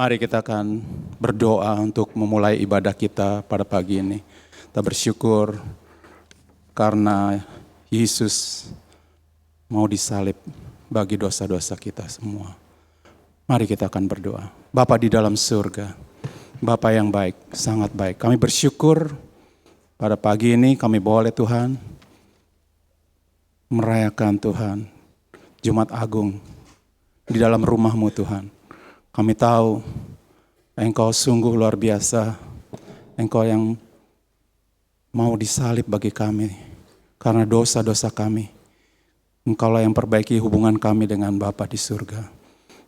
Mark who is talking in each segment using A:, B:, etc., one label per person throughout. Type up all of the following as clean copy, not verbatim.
A: Mari kita akan berdoa untuk memulai ibadah kita pada pagi ini. Kita bersyukur karena Yesus mau disalib bagi dosa-dosa kita semua. Mari kita akan berdoa. Bapa di dalam surga, Bapa yang baik, sangat baik. Kami bersyukur pada pagi ini kami boleh Tuhan merayakan Tuhan Jumat Agung di dalam rumah-Mu Tuhan. Kami tahu Engkau sungguh luar biasa. Engkau yang mau disalib bagi kami karena dosa-dosa kami. Engkaulah yang perbaiki hubungan kami dengan Bapa di surga.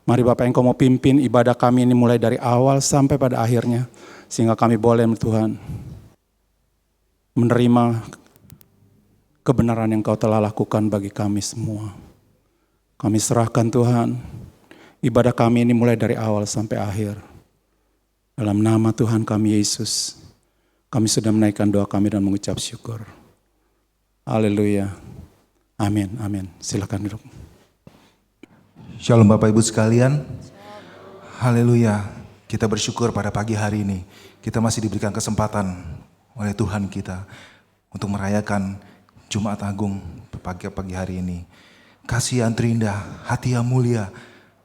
A: Mari Bapak, Engkau mau pimpin ibadah kami ini mulai dari awal sampai pada akhirnya. Sehingga kami boleh Tuhan menerima kebenaran yang Kau telah lakukan bagi kami semua. Kami serahkan Tuhan ibadah kami ini mulai dari awal sampai akhir. Dalam nama Tuhan kami Yesus, kami sudah menaikkan doa kami dan mengucap syukur. Haleluya. Amin, amin. Silakan duduk.
B: Shalom Bapak Ibu sekalian. Haleluya. Kita bersyukur pada pagi hari ini. Kita masih diberikan kesempatan oleh Tuhan kita untuk merayakan Jumat Agung pagi hari ini. Kasih yang terindah, hati yang mulia,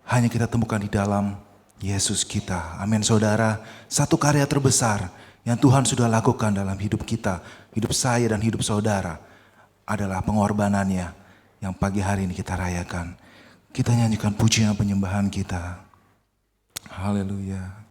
B: hanya kita temukan di dalam Yesus kita. Amin saudara. Satu karya terbesar yang Tuhan sudah lakukan dalam hidup kita, hidup saya dan hidup saudara, adalah pengorbanannya yang pagi hari ini kita rayakan. Kita nyanyikan pujian penyembahan kita. Haleluya.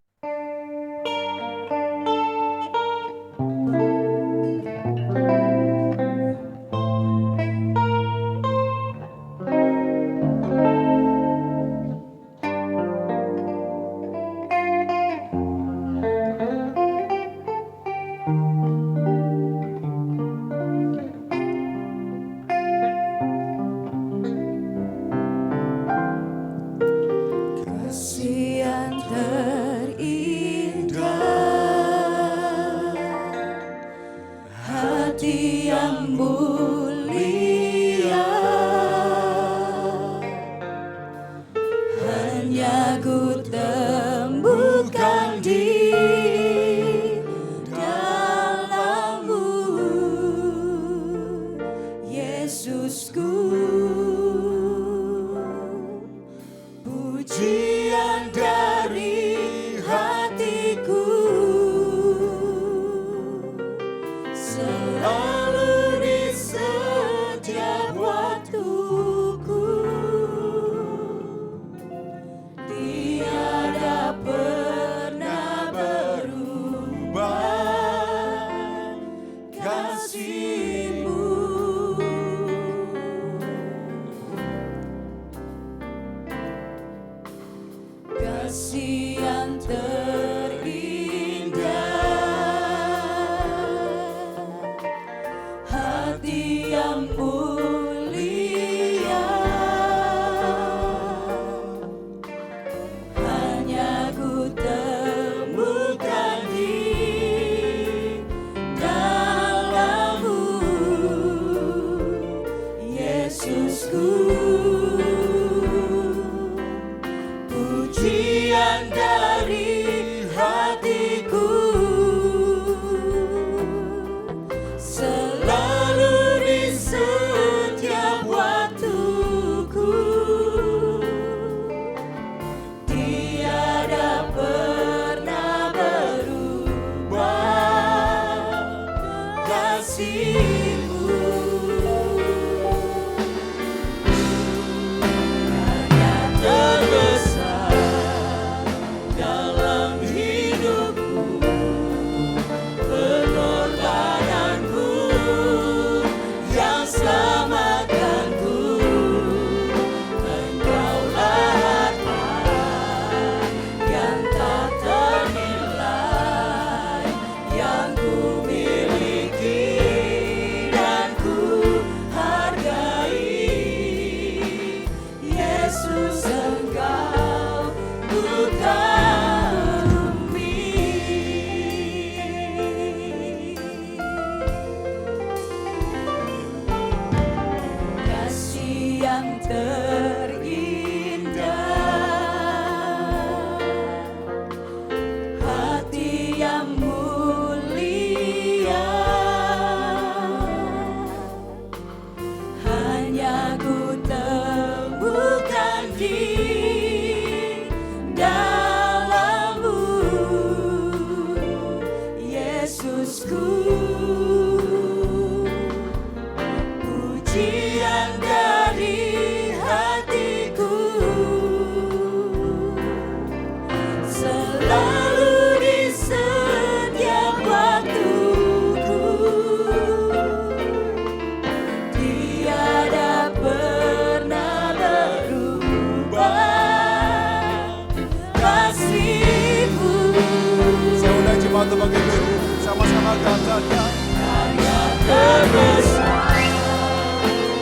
B: untuk menghibur. Sama-sama katakan.
C: Karya terbesar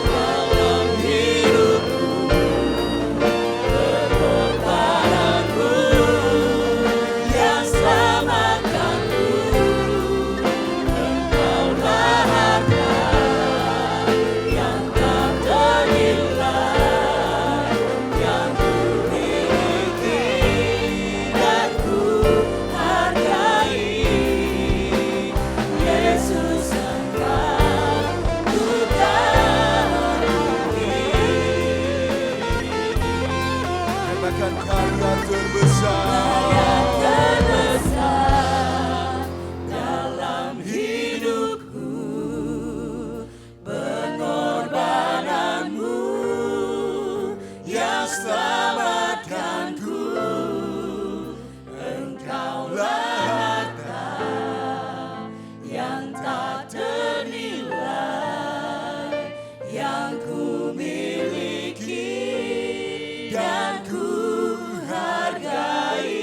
C: dalam hidupku, pengorbananmu yang selamatkanku. Engkaulah harta yang tak ternilai, yang ku miliki dan ku hargai. Yesus, Engkau ku kagumi.
B: Katakan karya terbesar.
C: Terbesar dalam hidupku, pengorbananmu yang selamatkanku. Engkaulah harta yang tak ternilai, yang ku miliki dan ku hargai.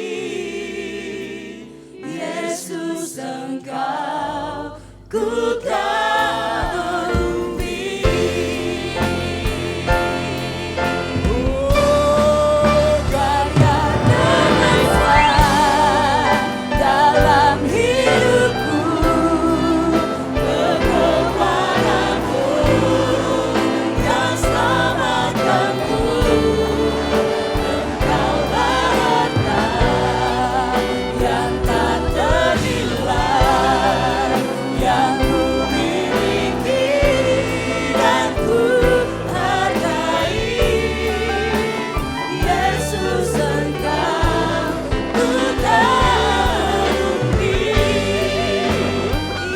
C: Yesus, Engkau ku kagumi. Karya terbesar dalam hidupku, pengorbananmu yang selamatkanku. Engkaulah harta yang tak ternilai, yang ku miliki dan ku hargai. Yesus, Engkau ku kagumi.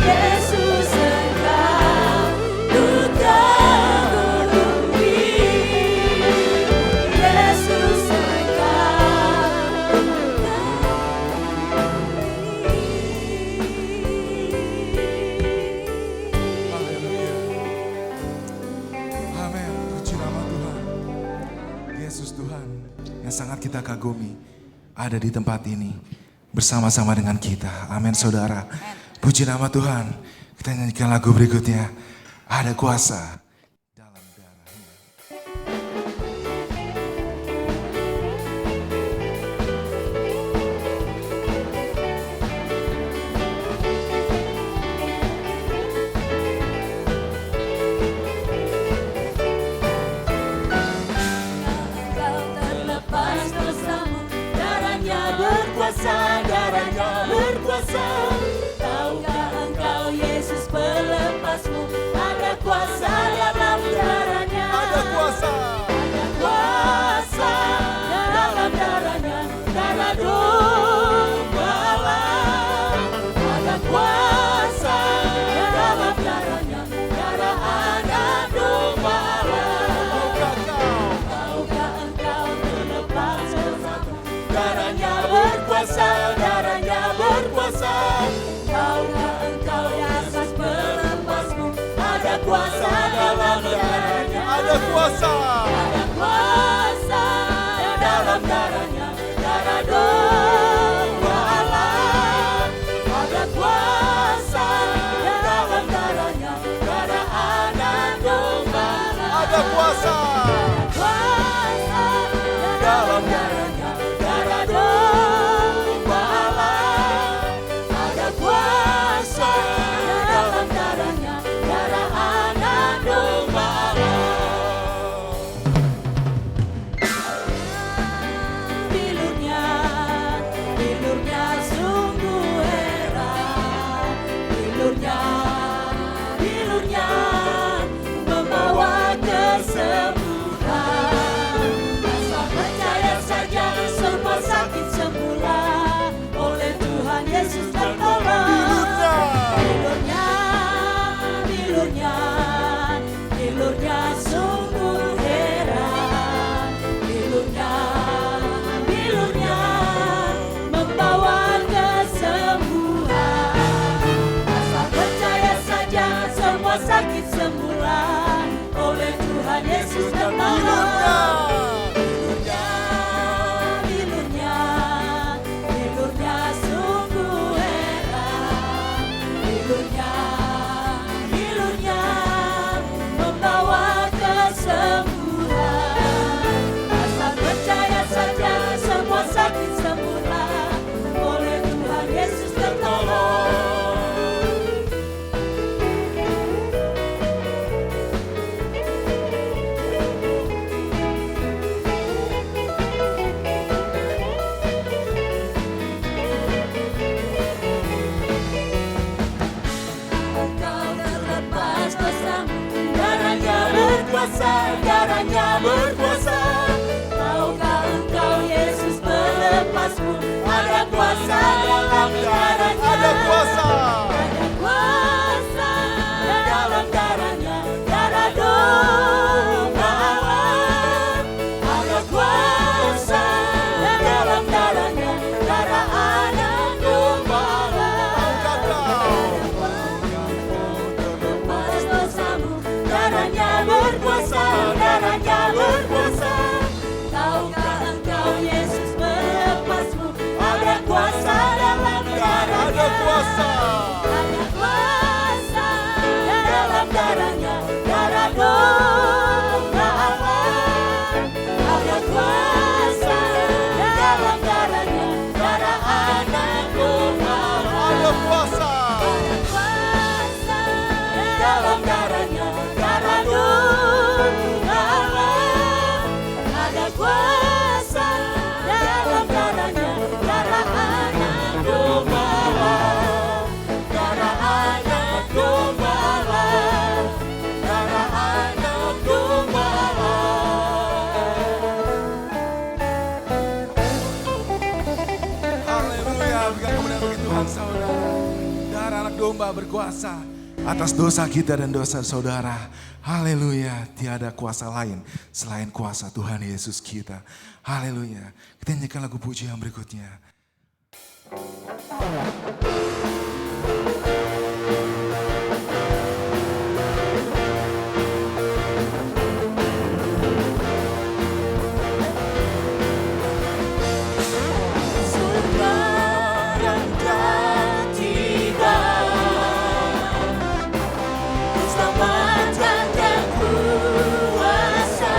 C: Yesus, Engkau ku kagumi. Yesus, Engkau ku
B: Haleluya. Amin. Puji nama Tuhan. Yesus Tuhan yang sangat kita kagumi ada di tempat ini bersama-sama dengan kita. Amin saudara. Puji nama Tuhan. Kita nyanyikan lagu berikutnya. Ada kuasa dalam darahnya.
C: Engkau terlepas bersama, darahnya berkuasa, darahnya berkuasa. Tahukah engkau Yesus pelepasmu? Ada kuasa dalam darahnya.
B: Ada kuasa.
C: Ada kuasa dalam darahnya, darah domba Allah. Ada kuasa dalam darahnya, darah anak domba Allah. Tahukah engkau terlepas bersama, darahnya berkuasa, darahnya berkuasa. Tahukah engkau Yesus pelepasmu? Ada kuasa dalam darahnya.
B: Ada kuasa.
C: Ada kuasa dalam darahnya, darah domba Allah. Ada kuasa dalam darahnya, darah anak domba Allah.
B: Ada kuasa.
C: Kuasa dalam darahnya, darah domba Allah. Ada kuasa dalam darahnya, darah anak domba Allah. Bilurnya, bilurnya sungguh heran. Bilurnya, bilurnya membawa kesembuhan. Asal percaya saja, semua sakit sembuhlah oleh Tuhan Yesus tertolong. Bilurnya, bilurnya, bilurnya sungguh heran. Bilurnya, bilurnya membawa kesembuhan. Asal percaya saja, semua sakit sembuhlah oleh Tuhan Yesus tertolong. Bilurnya, bilurnya, bilurnya sungguh heran. melepasmu. Ada kuasa dalam darahnya.
B: Ada kuasa.
C: Ada kuasa dalam darahnya. Darah domba Allah. Ada kuasa dalam darahnya. Darah anak domba Allah. Lepas dosamu. Darahnya berkuasa. Darahnya berkuasa. Tahukah engkau Yesus melepasmu? Ada kuasa dalam darahnya.
B: Ada kuasa.
C: Ada kuasa dalam darahnya. Darah domba Allah. Ada kuasa dalam darahnya. Darah anak domba Allah.
B: Ada kuasa.
C: Ada kuasa dalam darahnya. Darah domba Allah. Ada kuasa dalam darahnya. Darah anak domba Allah. Darah anak domba Allah. Darah anak domba
B: Haleluya, berikan kemuliaan bagi Tuhan saudara. Darah anak domba berkuasa atas dosa kita dan dosa saudara. Haleluya, tiada kuasa lain selain kuasa Tuhan Yesus kita. Haleluya, kita nyanyikan lagu puji yang berikutnya.
C: surga yang telah tiba. Keselamatan dan kuasa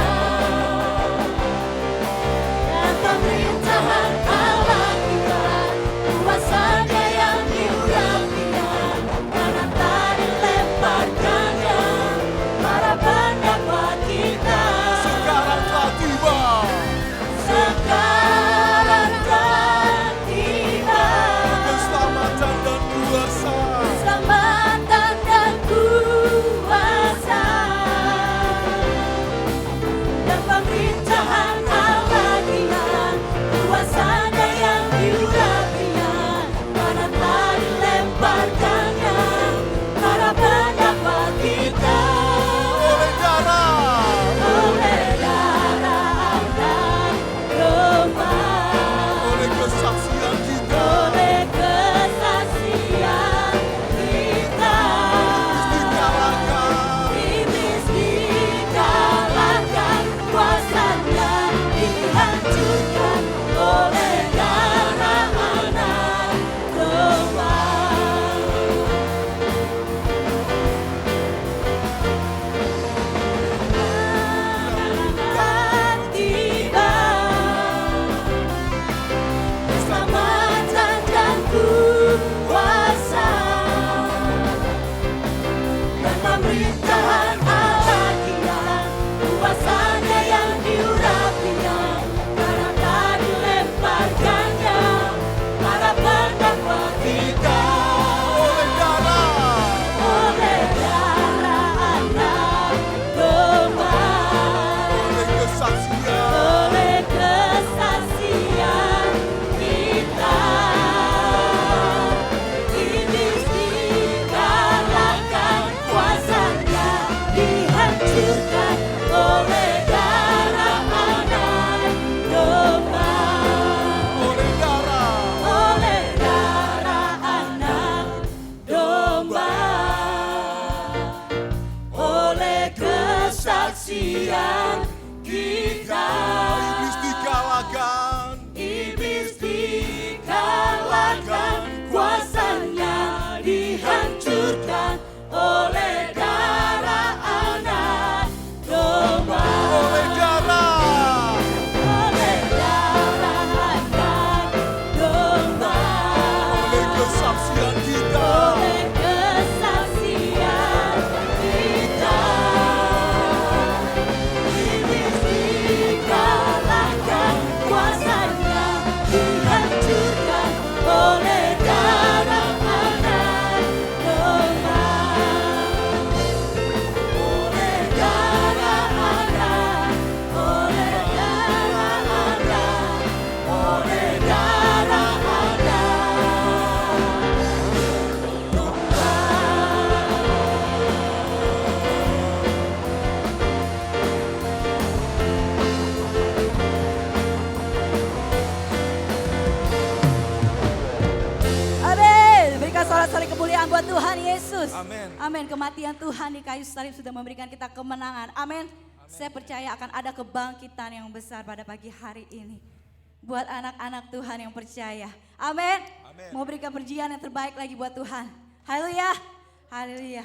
C: dan pemerintahan Allah kita, kuasanya yang
D: buat Tuhan Yesus.
B: Amin.
D: Amin. Kematian Tuhan di kayu salib sudah memberikan kita kemenangan. Amin. Saya percaya akan ada kebangkitan yang besar pada pagi hari ini. Buat anak-anak Tuhan yang percaya. Amin. Mau berikan perjian yang terbaik lagi buat Tuhan. Haleluya. Haleluya.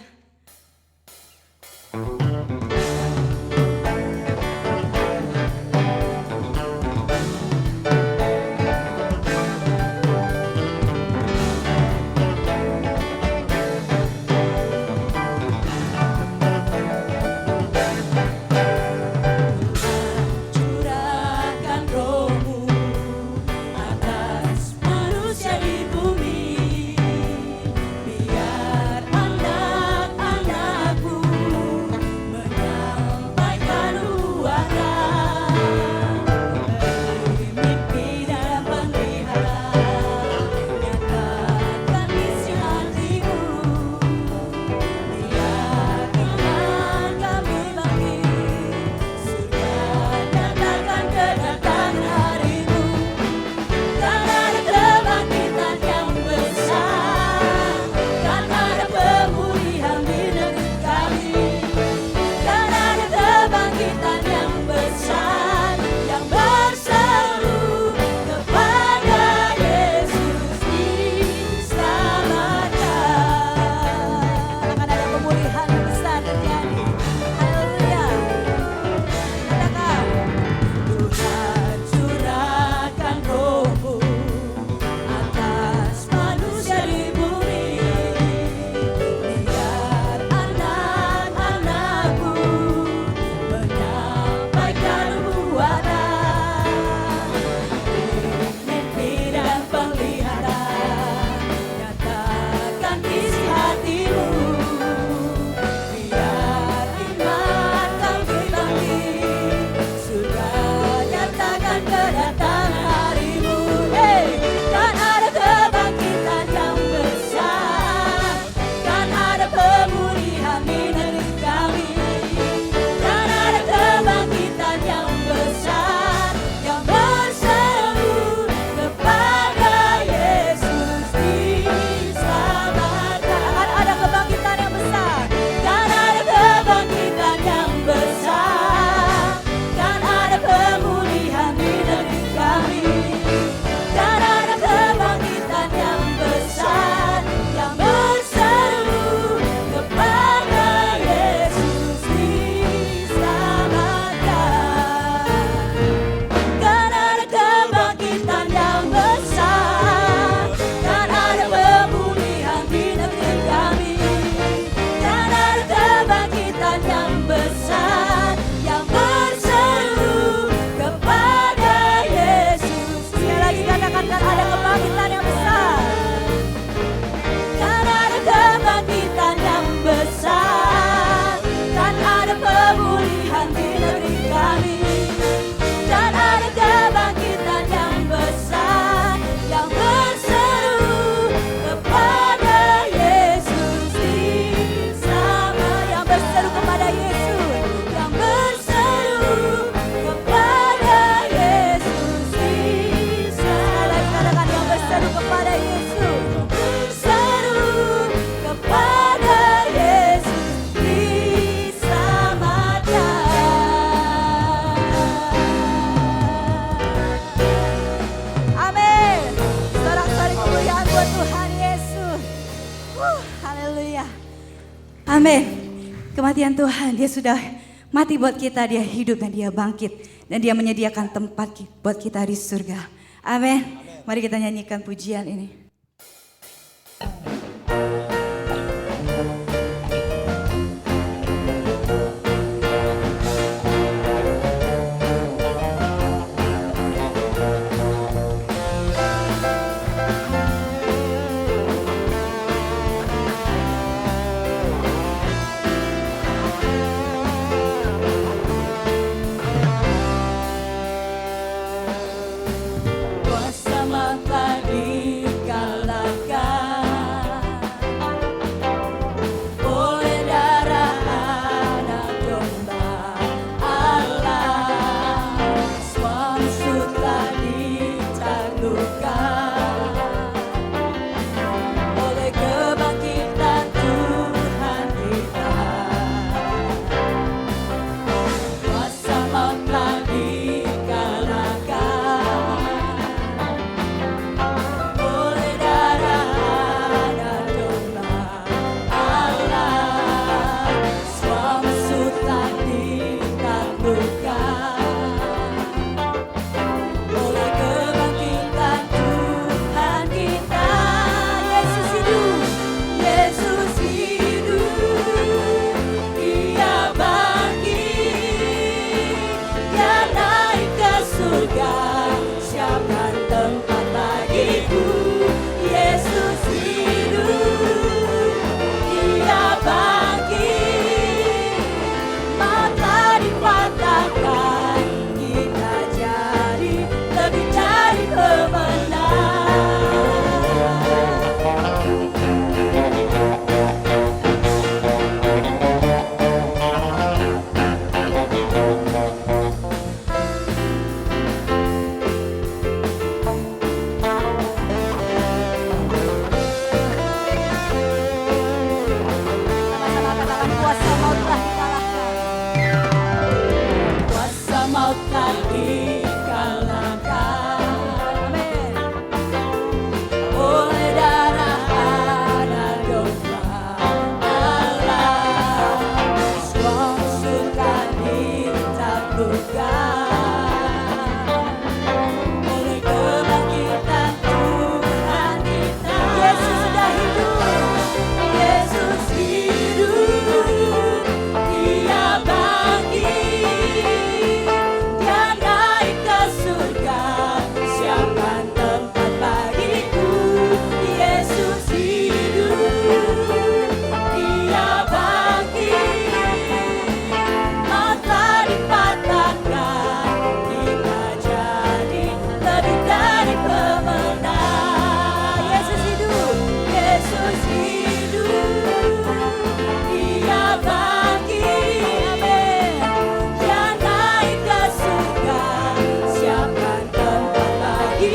C: Curahkan rohmu atas manusia di bumi, biar anak-anakku menyampaikan nubuatan. Beri mimpi dan penglihatan, nyatakan isi hatimu, biar iman kami bangkit. Nyatakan kedatangan harimu, kan ada kebangkitan yang besar, kan ada pemulihan di negeri kami, kan ada kebangkitan yang besar, yang berseru kepada Yesus diselamatkan.
D: Akan ada pemulihan yang besar terjadi. Haleluya. Katakan.
C: Tuhan curahkan rohmu atas manusia di bumi, biar anak-anakku menyampaikan nubuatan. Mimpi dan penglihatan, nyatakan isi hatimu, biar iman kami bangkit. Sudah nyatakan kedatangan harimu, kan ada kebangkitan yang besar, kan ada pemulihan di negeri kami, kan ada kebangkitan yang besar, yang berseru kepada Yesus diselamatkan.
D: Akan ada kebangkitan yang besar.
C: Kan ada kebangkitan yang besar, kan ada pemulihan di negeri kami, kan ada kebangkitan yang besar, yang berseru kepada Yesus diselamatkan. Kan ada kebangkitan yang besar, kan ada pemulihan di negeri kami, kan ada kebangkitan yang besar, yang berseru kepada Yesus.
D: Sekali lagi katakan kan ada kebangkitan yang besar.
C: Kan ada kebangkitan yang besar, kan ada pemulihan di negeri kami, kan ada kebangkitan yang besar, yang berseru kepada Yesus diselamatkan.
D: Yang berseru kepada Yesus.
C: Yang berseru kepada Yesus diselamatkan.
D: Katakan yang berseru kepada Yesus.
C: Berseru kepada Yesus diselamatkan.
D: Amin. Sorak-sorai kemuliaan buat Tuhan Yesus. Haleluya. Amin. Kematian Tuhan, dia sudah mati buat kita, dia hidup dan dia bangkit. Dan dia menyediakan tempat buat kita di surga. Amin. Mari kita nyanyikan pujian ini.
C: Kuasa mata dikalahkan oleh darah anak domba Allah. Semua musuh telah ditaklukkan oleh kebangkitan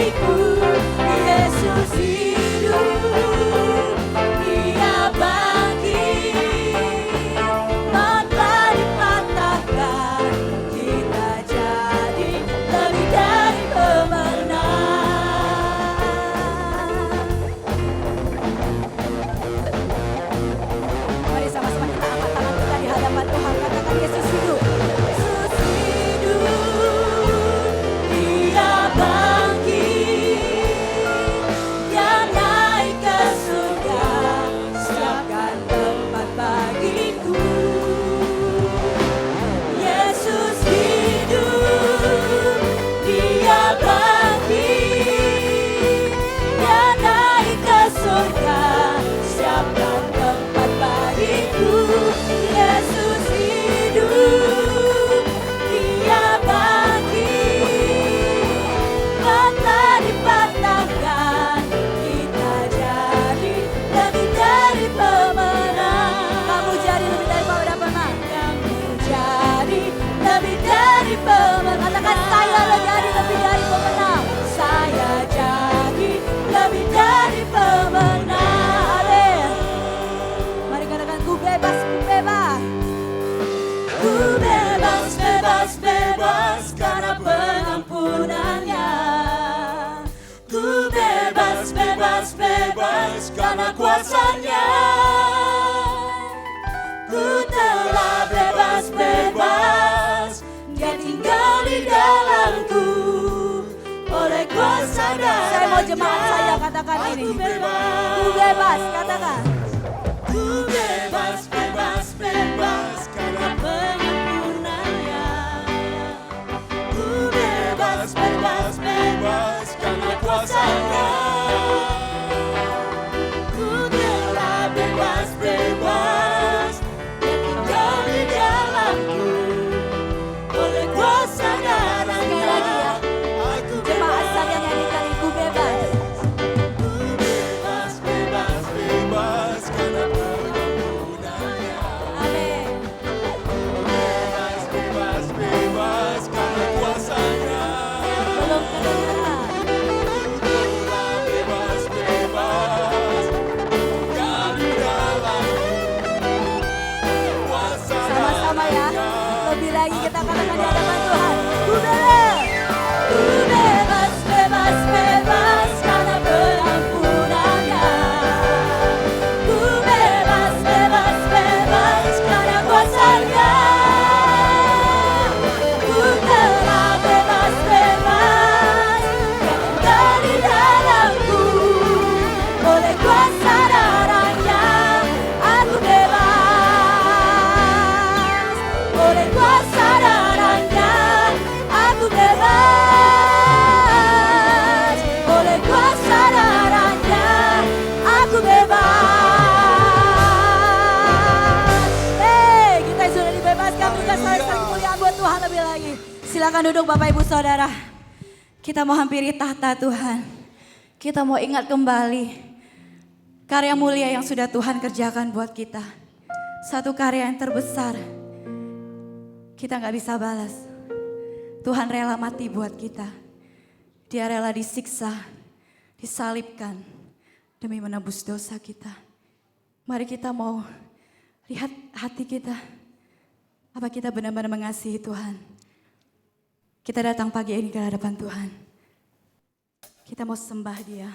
D: bagiku. Yesus hidup, Dia bangkit, mata dipatahkan, kita jadi lebih dari pemenang. Mari sama-sama kita angkat tangan kita di hadapan Tuhan, katakan Yesus hidup. Yesus hidup, Dia bangkit, Dia naik ke surga, siapkan tempat bagiku. Yesus hidup, Dia bangkit, Dia naik ke surga, siapkan tempat bagiku. Yesus hidup, Dia bangkit, mata dipatahkan, kita jadi lebih dari pemenang. Kamu jadi lebih dari pemenang. Kamu jadi lebih dari pemenang. Katakan saya jadi lebih dari pemenang. Saya jadi lebih dari pemenang. Amin. Mari katakan ku bebas, ku bebas. Ku bebas, bebas, bebas karena pengampunannya. Ku bebas, bebas, bebas karena kuasanya. Ku telah bebas, bebas, Dia tinggal di dalamku. Oleh kuasa darah-Nya. Saya mau jemaat saya katakan ini. Ku bebas, katakan. Ku bebas, bebas, bebas karena pengampunannya. Ku bebas, bebas, bebas karena kuasanya. Ku telah bebas, bebas, Dia tinggal di dalamku. Oleh kuasa darah-Nya, aku jemaat saya nyanyikan ku bebas. Ku bebas, bebas, bebas karena pengampunannya. Amin. Bebas, bebas, bebas karena kuasanya. Belum kedengaran. Telah bebas, bebas, tinggal di dalamku. Kuasa sama-sama ya. Lebih lagi kita katakan di hadapan Tuhan. Ku bebas. Ku bebas, bebas, bebas karena pengampunannya. Ku bebas, bebas, bebas karena kuasanya. Ku telah bebas, bebas, Dia tinggal di dalamku. Oleh kuasa darah-Nya, aku bebas. Oleh kuasa darah-Nya, aku bebas. Oleh kuasa darah-Nya, aku bebas. Hei, kita sudah dibebaskan. Berikan saling kemuliaan buat Tuhan lebih lagi. Silakan duduk Bapak Ibu Saudara. Kita mau hampiri tahta Tuhan. Kita mau ingat kembali karya mulia yang sudah Tuhan kerjakan buat kita. Satu karya yang terbesar. Kita gak bisa balas. Tuhan rela mati buat kita. Dia rela disiksa, disalibkan demi menebus dosa kita. Mari kita mau lihat hati kita. Apa kita benar-benar mengasihi Tuhan? Kita datang pagi ini ke hadapan Tuhan. Kita mau sembah Dia.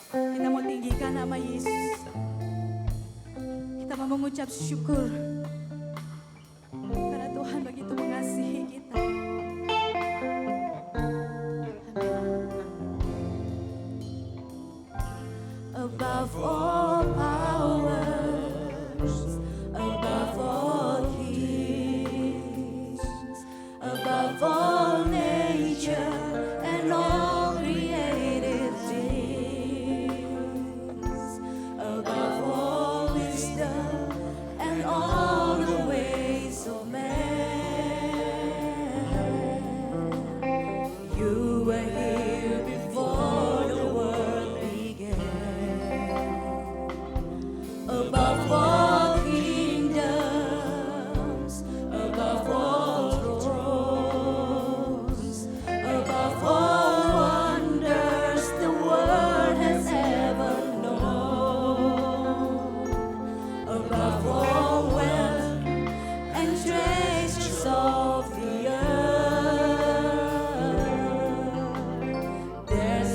D: Kita mau tinggikan nama Yesus. Kita mau mengucap syukur. Karena Tuhan begitu mengasihi kita. Above all powers, above all kings, above all nature and all creative things, above all wisdom and all the ways of man. You were here before the world began.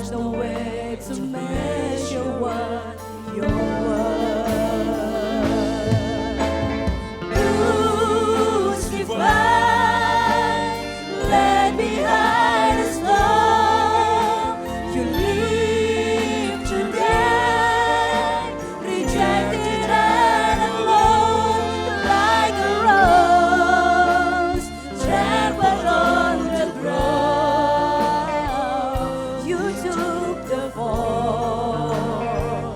D: there's no way to measure what you're worth. Crucified, laid behind a stone, you live today, rejected and alone, like a rose trampled on the ground. You took the fall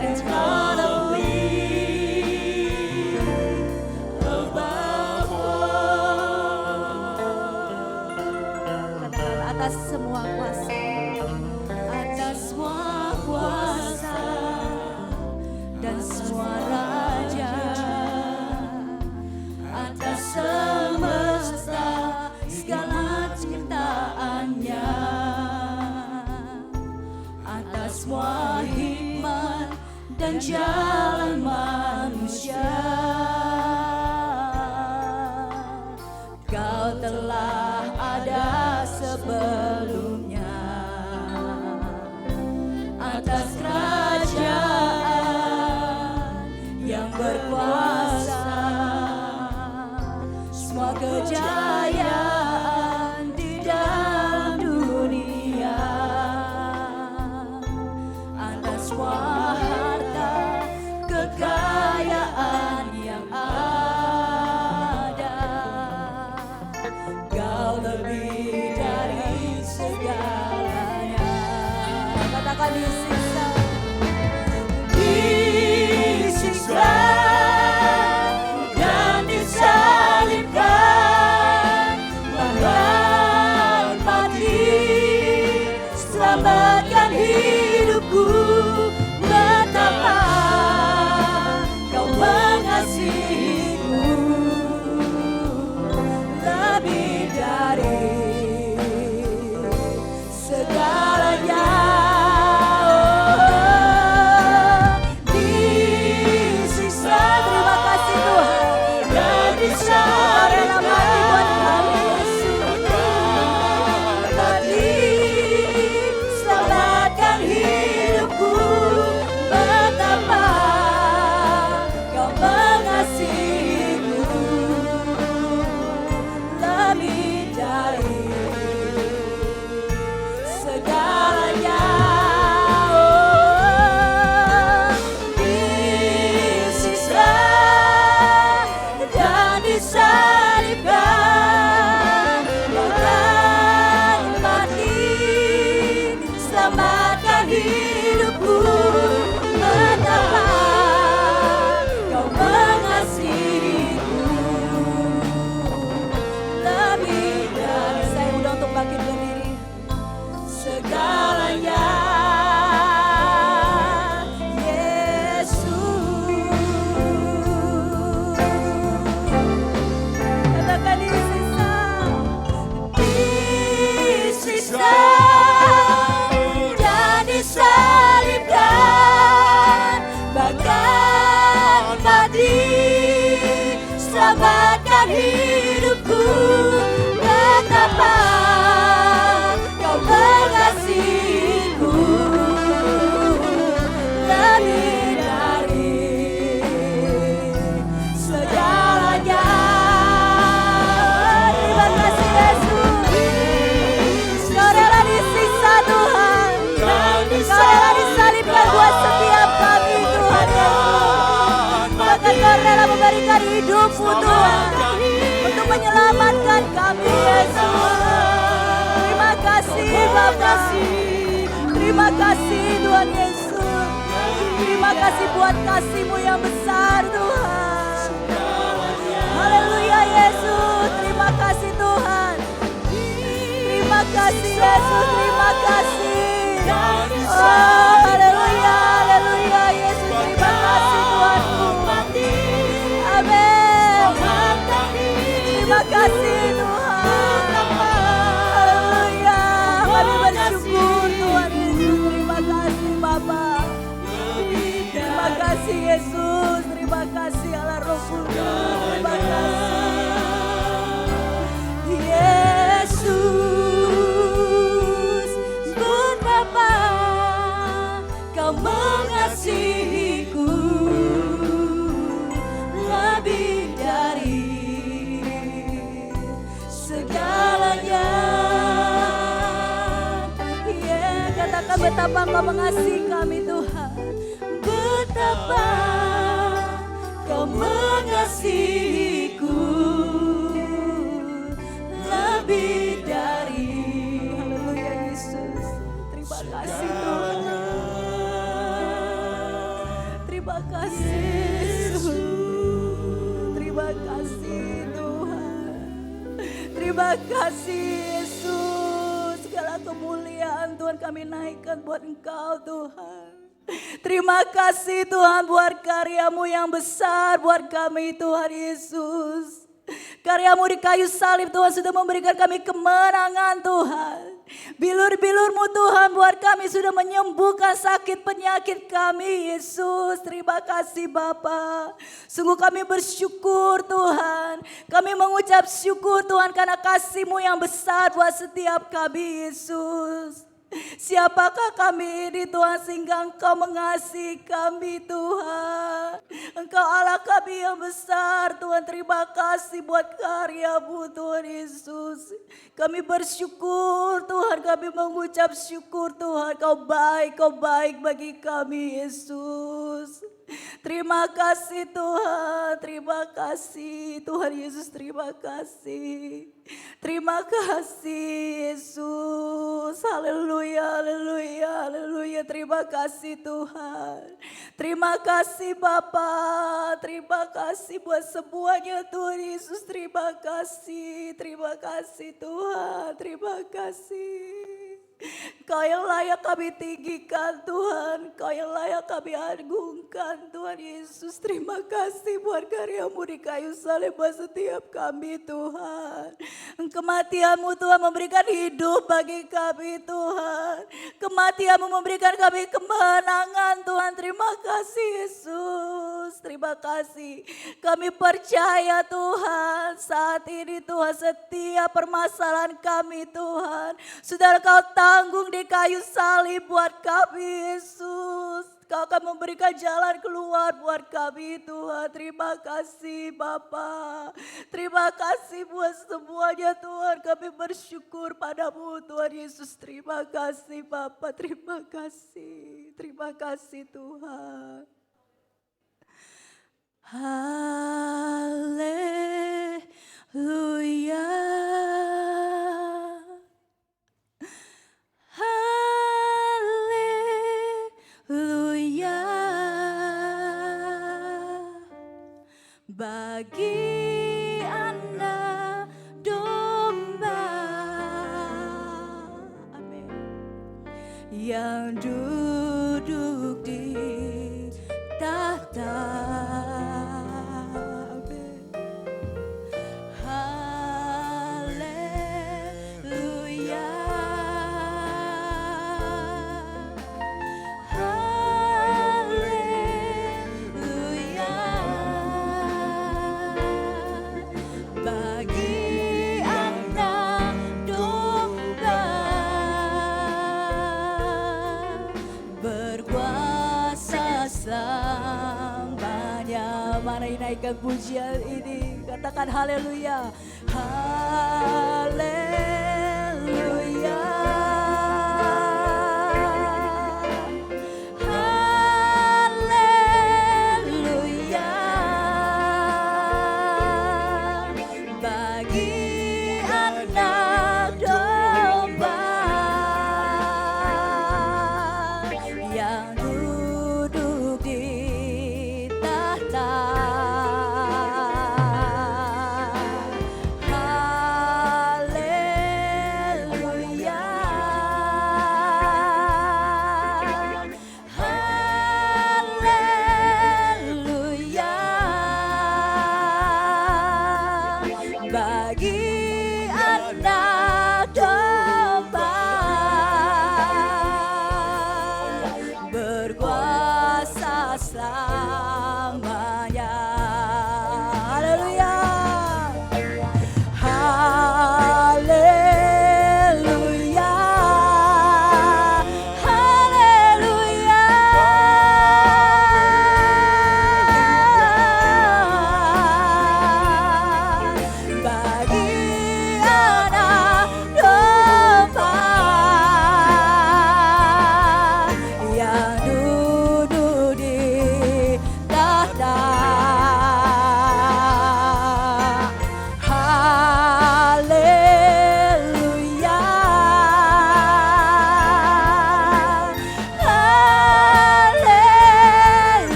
D: and not only above all. Katakan atas semua kuasa, atas semua kuasa dan semua raja, atas semesta segala ciptaannya, atas semua hikmat dan jalan manusia. Kau telah ada sebelumnya, atas kerajaan yang berkuasa, semua kejayaan di dalam dunia, atas semua harta kekayaan yang ada. Kau lebih dari segalanya. Katakan disiksa, disiksa dan disalibkan, bahkan mati, selamatkan hidupku. Betapa kau mengasihiku, lebih dari segalanya. Disiksa, terima kasih Tuhan, dan disalibkan, rela mati buat kami Yesus. Mati, selamatkan hidupku. Betapa kau mengasihiku, lebih dari segalanya. Disiksa dan disalibkan, bahkan mati, selamatkan hidupku. Betapa kau mengasihiku, lebih dari, saya udah untuk bangkit berdiri, segalanya. Yesus, katakan disiksa, disiksa dan disalibkan, bahkan mati, selamatkan hidupku. Betapa kau mengasihiku, lebih dari segalanya. Terima kasih Yesus, kau rela disiksa Tuhan, kau rela disalibkan buat setiap kami Tuhan Yesus. Bahkan kau rela memberikan hidupmu Tuhan, untuk menyelamatkan kami Yesus. Terima kasih Bapa, terima kasih Tuhan Yesus. Terima kasih buat kasih-Mu yang besar Tuhan. Haleluya Yesus, terima kasih Tuhan. Terima kasih Yesus, terima kasih. Oh haleluya, haleluya Yesus, terima kasih Tuhanku. Amin. Terima kasih Tuhan. Haleluya, kami bersyukur Tuhan Yesus. Terima kasih Bapa. Terima kasih Yesus. Terima kasih Allah Roh Kudus. Terima kasih Yesus. Betapa katakan betapa Engkau mengasihi kami Tuhan.
C: Betapa Kau mengasihiku lebih dari
D: Haleluya Yesus. Terima kasih Tuhan. Terima kasih Yesus. Terima kasih Tuhan. Terima kasih Yesus. Segala kemuliaan Tuhan kami naikkan buat Engkau Tuhan. Terima kasih Tuhan buat karya-Mu yang besar buat kami Tuhan Yesus. Karya-Mu di kayu salib Tuhan sudah memberikan kami kemenangan Tuhan. Bilur-bilur-Mu Tuhan buat kami sudah menyembuhkan sakit penyakit kami Yesus. Terima kasih Bapa. Sungguh kami bersyukur Tuhan. Kami mengucap syukur Tuhan karena kasih-Mu yang besar buat setiap kami Yesus. Siapakah kami ini Tuhan sehingga Engkau mengasihi kami Tuhan. Engkau Allah kami yang besar Tuhan. Terima kasih buat karya-Mu Tuhan Yesus. Kami bersyukur Tuhan. Kami mengucap syukur Tuhan. Kau baik bagi kami Yesus. Terima kasih Tuhan. Terima kasih Tuhan Yesus. Terima kasih. Terima kasih Yesus. Haleluya, haleluya, haleluya. Terima kasih Tuhan. Terima kasih Bapa. Terima kasih buat semuanya Tuhan Yesus. Terima kasih. Terima kasih Tuhan. Terima kasih. Kau yang layak kami tinggikan Tuhan. Kau yang layak kami agungkan Tuhan Yesus. Terima kasih buat karya-Mu di kayu salib buat setiap kami Tuhan. Kematian-Mu Tuhan memberikan hidup bagi kami Tuhan. Kematian-Mu memberikan kami kemenangan Tuhan. Terima kasih Yesus. Terima kasih. Kami percaya Tuhan saat ini Tuhan setiap permasalahan kami Tuhan sudah Kau tanggung di kayu salib buat kami Yesus. Kau akan memberikan jalan keluar buat kami Tuhan. Terima kasih Bapa. Terima kasih buat semuanya Tuhan. Kami bersyukur padamu Tuhan Yesus. Terima kasih Bapa. Terima kasih. Terima kasih Tuhan. Haleluya. Haleluya. Bagi anak domba, amin, yang duduk di tahta, amin. Haleluya. Haleluya. Bagi anak domba berkuasa selamanya. Mari naikkan pujian ini. Katakan haleluya. Haleluya. Haleluya. Bagi anak domba yang duduk di tahta.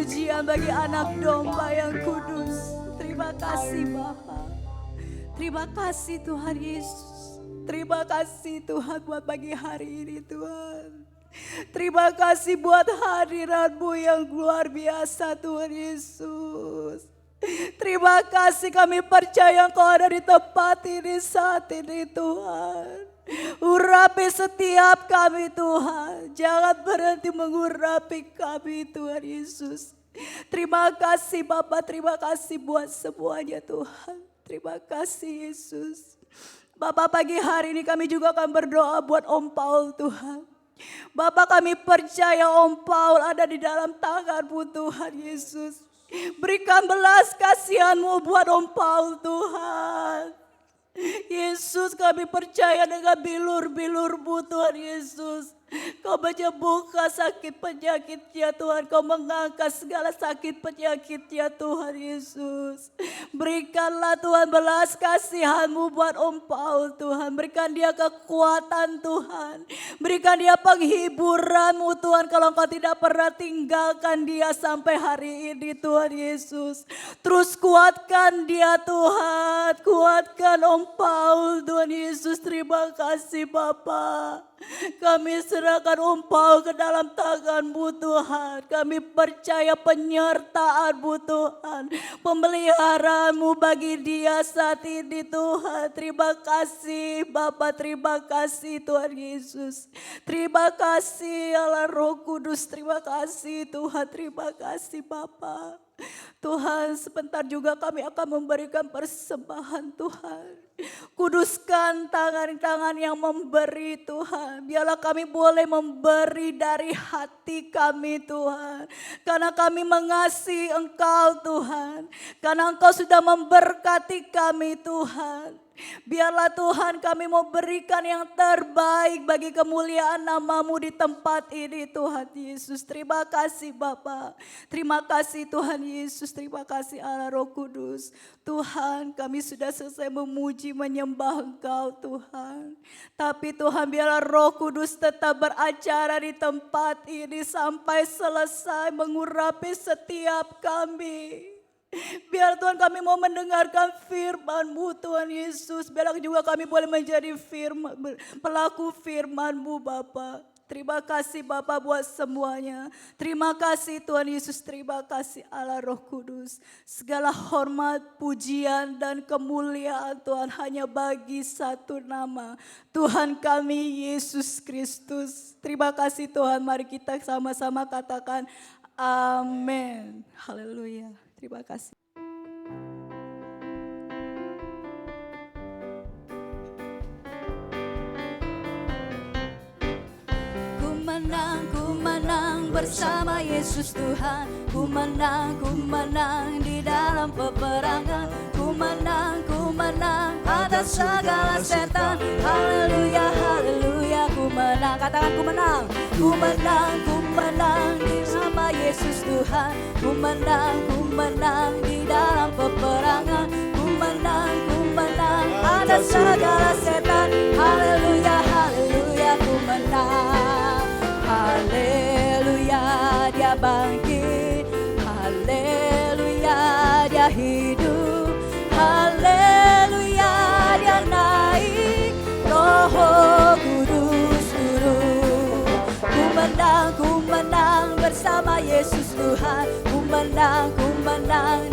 D: pujian bagi anak domba yang kudus. Terima kasih Bapa. Terima kasih Tuhan Yesus. Terima kasih Tuhan buat pagi hari ini Tuhan. Terima kasih buat hadirat-Mu yang luar biasa Tuhan Yesus. Terima kasih, kami percaya Engkau ada di tempat ini saat ini Tuhan. Urapi setiap kami Tuhan. Jangan berhenti mengurapi kami Tuhan Yesus. Terima kasih Bapak, terima kasih buat semuanya Tuhan. Terima kasih Yesus. Bapak, pagi hari ini kami juga akan berdoa buat Om Paul Tuhan. Bapak, kami percaya Om Paul ada di dalam tangan-Mu Tuhan Yesus. Berikan belas kasihan-Mu buat Om Paul Tuhan. Yesus, kami percaya dengan bilur-bilur-Mu Tuhan Yesus. Kau menyembuhkan sakit penyakitnya Tuhan. Kau mengangkat segala sakit penyakitnya Tuhan Yesus. Berikanlah Tuhan belas kasihan-Mu buat Om Paul Tuhan. Berikan dia kekuatan Tuhan. Berikan dia penghiburan-Mu Tuhan. Kalau Engkau tidak pernah tinggalkan dia sampai hari ini Tuhan Yesus. Terus kuatkan dia Tuhan. Kuatkan Om Paul Tuhan Yesus. Terima kasih Bapa. Kami serahkan Om Paul ke dalam tangan-Mu Tuhan. Kami percaya penyertaan-Mu Tuhan. Pemeliharaan-Mu bagi dia saat ini Tuhan. Terima kasih Bapa, terima kasih Tuhan Yesus. Terima kasih Allah Roh Kudus, terima kasih Tuhan, terima kasih Bapa. Tuhan, sebentar juga kami akan memberikan persembahan Tuhan. Kuduskan tangan-tangan yang memberi Tuhan. Biarlah kami boleh memberi dari hati kami Tuhan. Karena kami mengasihi Engkau Tuhan. Karena Engkau sudah memberkati kami Tuhan. Biarlah Tuhan kami mau berikan yang terbaik bagi kemuliaan nama-Mu di tempat ini Tuhan Yesus. Terima kasih Bapa. Terima kasih Tuhan Yesus. Terima kasih Allah Roh Kudus. Tuhan, kami sudah selesai memuji menyembah Engkau Tuhan. Tapi Tuhan, biarlah Roh Kudus tetap beracara di tempat ini sampai selesai mengurapi setiap kami. Biar Tuhan kami mau mendengarkan firman-Mu Tuhan Yesus. Biar juga kami boleh menjadi pelaku firman-Mu Bapa. Terima kasih Bapa buat semuanya. Terima kasih Tuhan Yesus. Terima kasih Allah Roh Kudus. Segala hormat, pujian dan kemuliaan Tuhan hanya bagi satu nama, Tuhan kami Yesus Kristus. Terima kasih Tuhan. Mari kita sama-sama katakan amin. Haleluya. Terima kasih. Ku menang bersama Yesus Tuhan. Ku menang di dalam peperangan. Ku menang atas segala setan. Haleluya, haleluya. Ku menang, katakan ku menang. Ku menang di nama Yesus Tuhan. Ku menang di dalam peperangan. Ku menang atas segala setan. Haleluya, haleluya. Ku menang. Haleluya, dia bangkit. Haleluya, dia hidup. Haleluya, dia naik. Roh Kudus turun. Ku menang bersama Yesus Tuhan. Ku menang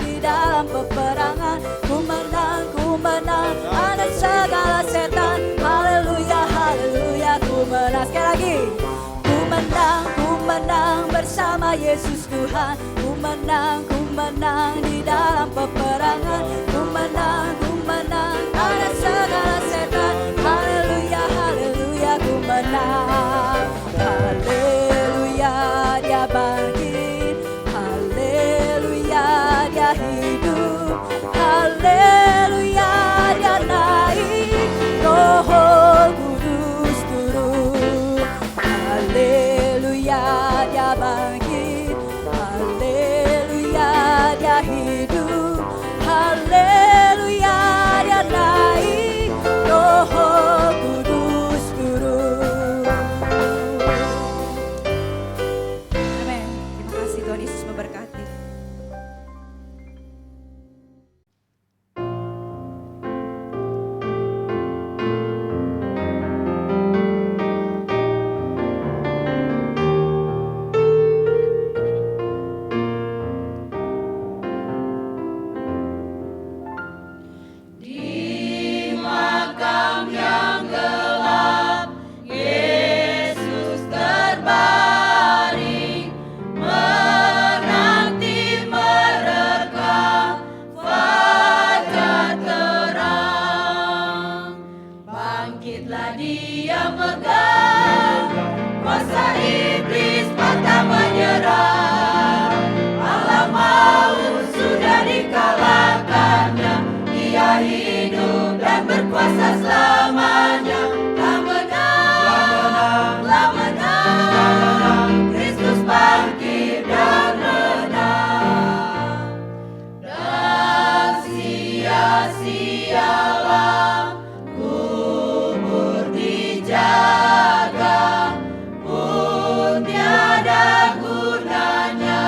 D: di dalam peperangan. Ku menang atas segala setan. Haleluya, haleluya. Ku menang sekali lagi. Ku menang bersama Yesus Tuhan. Ku menang di dalam peperangan. Ku menang atas segala setan. Haleluya, haleluya. Ku menang. Haleluya, dia bangkit. Haleluya, dia hidup. Haleluya, dia naik. Roh Kudus turun. Haleluya, dia bangkit. Haleluya, dia hidup. Haleluya,
C: hidup dan berkuasa selamanya. Telah menang, telah menang, Kristus bangkit dan menang. Dan sia-sialah kubur dijaga, pun tiada gunanya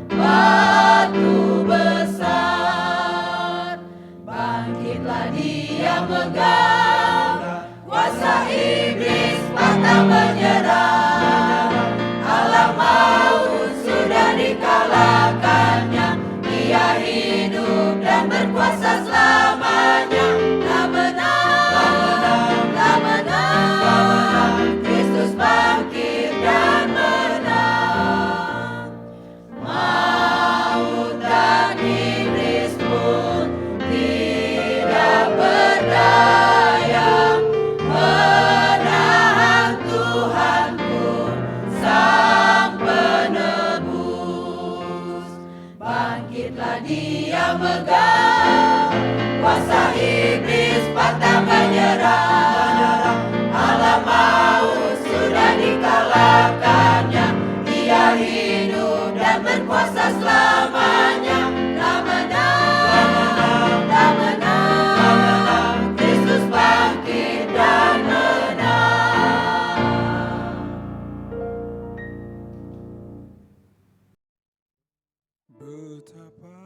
C: batu besar. Bangkitlah dia megah, kuasa iblis patah menyerah. Allah maut sudah dikalahkannya, dia hidup dan berkuasa selamanya. Telah menang, telah menang, Kristus bangkit dan menang. Maut dan iblis pun tidak berdaya menahan Tuhanku sang penebus. Bangkitlah dia megah, kuasa iblis patah menyerah. Allah maut sudah dikalahkannya, dia hidup dan berkuasa selamanya. Telah menang, telah menang, Kristus bangkit dan menang.
A: Betapa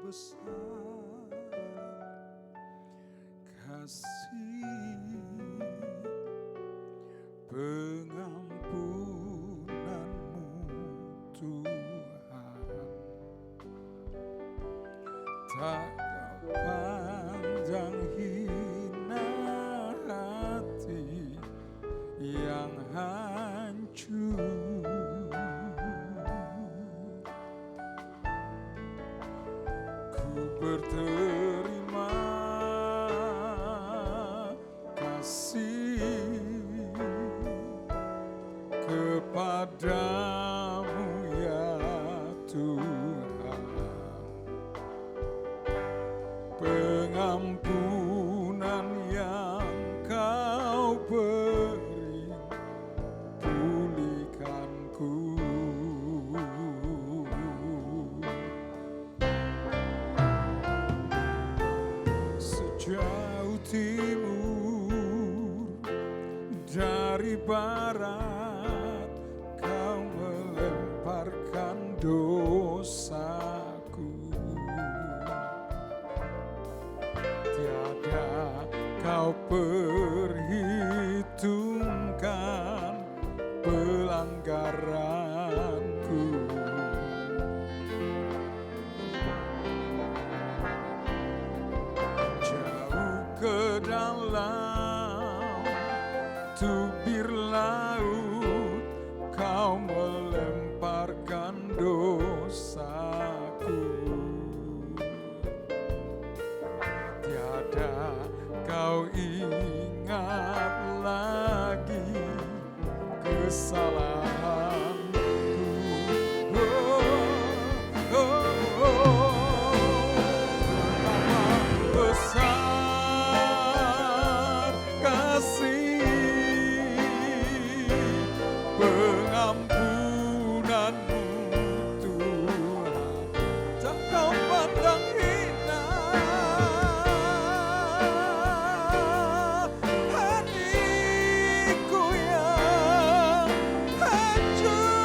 A: besar kasih pengampunanmu Tuhan, tak panjang hina hati yang hancur. Ku berterima kasih kepadamu ya Tuhan. Pengampunan yang Kau beri pulihkanku. Sejauh timur dari barat, Kau melemparkan dosaku. Tiada Kau perhitungkan pelanggaranku. Jauh ke dalam tubir laut, Kau melemparkan dosaku. Tiada Kau ingat lagi kesalahanku. Betapa besar kasih pengampunanmu Tuhan, tak Kau pandang hina hatiku yang hancur.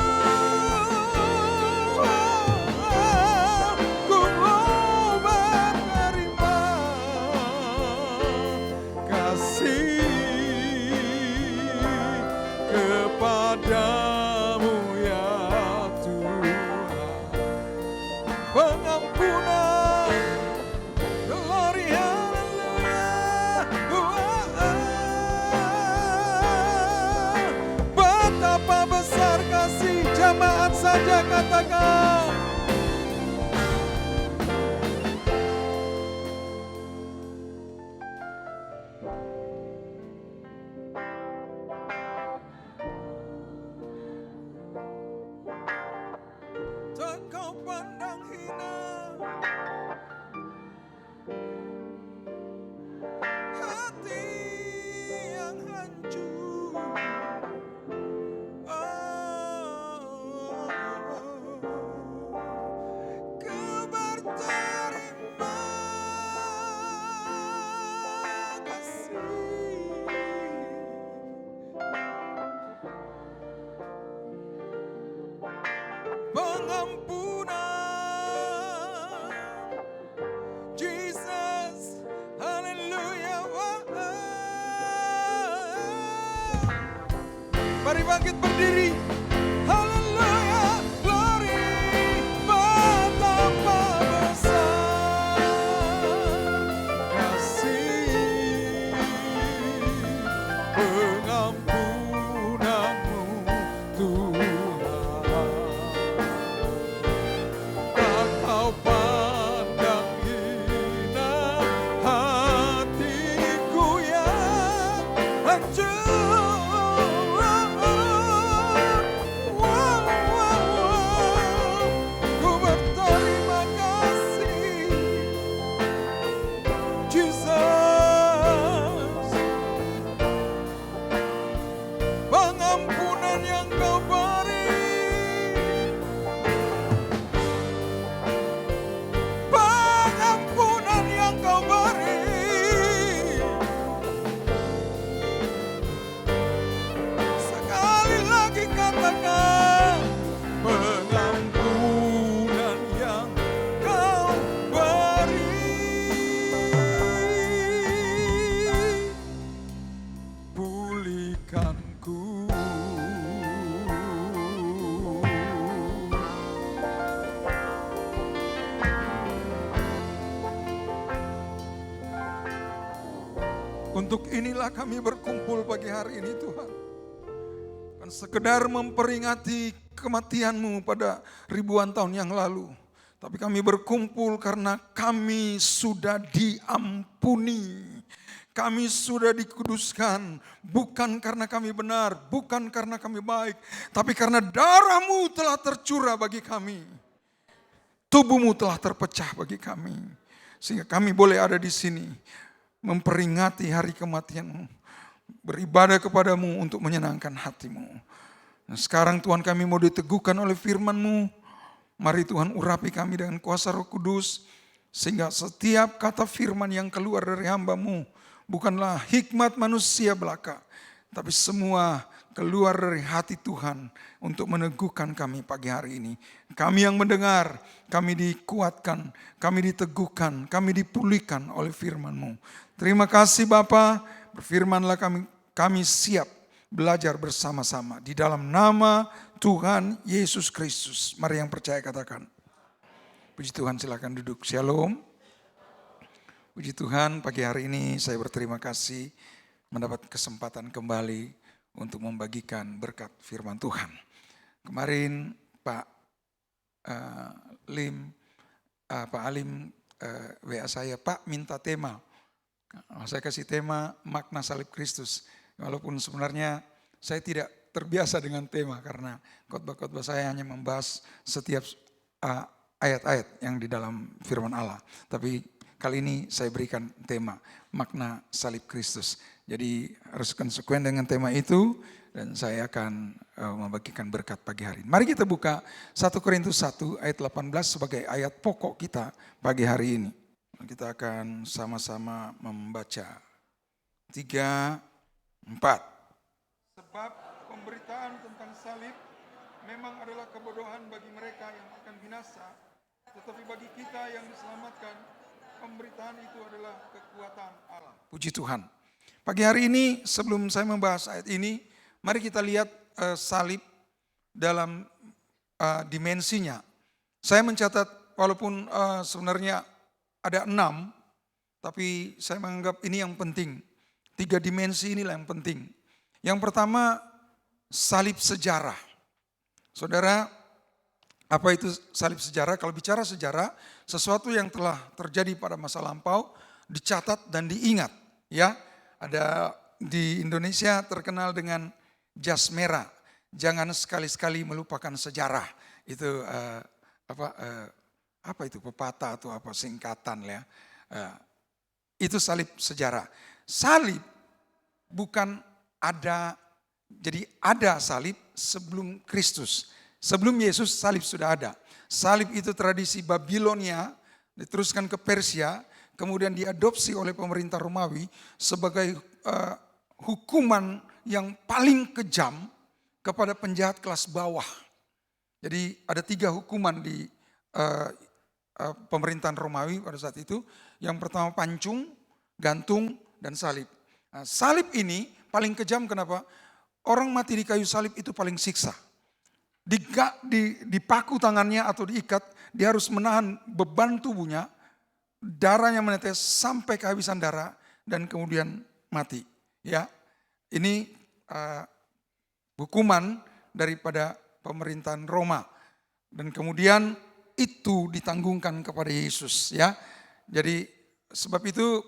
A: Ku mau menerima kasih kepadamu ya Tuhan. Pengampunan, glory haleluya. Betapa besar kasih, jemaat saja katakan. Tak Kau pandang hina
E: Mari bangkit berdiri. Haleluya, glory, betapa besar kasih pengampunanmu Tuhan. Tak kau pandang hina hatiku yang hancur. Ku berterima kasih, Jesus. Pengampunan yang kau beri, pengampunan yang kau beri. Sekali lagi katakan, pengampunan yang kau beri. Pulihkanku. Untuk inilah kami berkumpul pagi hari ini Tuhan. Bukan sekedar memperingati kematian-Mu pada ribuan tahun yang lalu. Tapi kami berkumpul karena kami sudah diampuni. Kami sudah dikuduskan. Bukan karena kami benar, bukan karena kami baik. Tapi karena darah-Mu telah tercurah bagi kami. Tubuh-Mu telah terpecah bagi kami. Sehingga kami boleh ada di sini. Memperingati hari kematian-Mu. Beribadah kepadamu untuk menyenangkan hati-Mu. Nah, sekarang Tuhan kami mau diteguhkan oleh firman-Mu. Mari Tuhan urapi kami dengan kuasa Roh Kudus. Sehingga setiap kata firman yang keluar dari hamba-Mu bukanlah hikmat manusia belaka. Tapi semua keluar dari hati Tuhan untuk meneguhkan kami pagi hari ini. Kami yang mendengar, kami dikuatkan, kami diteguhkan, kami dipulihkan oleh firman-Mu. Terima kasih Bapa, berfirmanlah kami siap belajar bersama-sama. Di dalam nama Tuhan Yesus Kristus. Mari yang percaya katakan. Puji Tuhan, silakan duduk. Shalom. Puji Tuhan, pagi hari ini saya berterima kasih mendapat kesempatan kembali untuk membagikan berkat firman Tuhan. Kemarin Pak Alim WA saya, Pak minta tema. Saya kasih tema makna salib Kristus. Walaupun sebenarnya saya tidak terbiasa dengan tema karena khotbah-khotbah saya hanya membahas setiap ayat-ayat yang di dalam firman Allah. Tapi kali ini saya berikan tema makna salib Kristus. Jadi harus konsekuen dengan tema itu dan saya akan membagikan berkat pagi hari ini. Mari kita buka 1 Korintus 1 ayat 18 sebagai ayat pokok kita pagi hari ini. Kita akan sama-sama membaca 3, 4. Sebab pemberitaan tentang salib memang adalah kebodohan bagi mereka yang akan binasa, tetapi bagi kita yang diselamatkan, pemberitaan itu adalah kekuatan Allah. Puji Tuhan. Pagi hari ini sebelum saya membahas ayat ini, mari kita lihat salib dalam dimensinya. Saya mencatat walaupun sebenarnya ada 6, tapi saya menganggap ini yang penting. 3 dimensi inilah yang penting. Yang pertama, salib sejarah. Saudara, apa itu salib sejarah? Kalau bicara sejarah, sesuatu yang telah terjadi pada masa lampau dicatat dan diingat. Ya, ada di Indonesia terkenal dengan jas merah. Jangan sekali-sekali melupakan sejarah. Itu apa itu pepatah atau apa singkatan ya. Itu salib sejarah. Salib bukan ada, jadi ada salib sebelum Kristus. Sebelum Yesus salib sudah ada. Salib itu tradisi Babilonia, diteruskan ke Persia, kemudian diadopsi oleh pemerintah Romawi sebagai hukuman yang paling kejam kepada penjahat kelas bawah. Jadi ada 3 hukuman di pemerintahan Romawi pada saat itu. Yang pertama pancung, gantung, dan salib. Nah, salib ini paling kejam kenapa? orang mati di kayu salib itu paling siksa. Dipaku tangannya atau diikat, dia harus menahan beban tubuhnya, darahnya menetes sampai kehabisan darah dan kemudian mati. Ya, ini hukuman daripada pemerintahan Roma dan kemudian itu ditanggungkan kepada Yesus. Ya, jadi sebab itu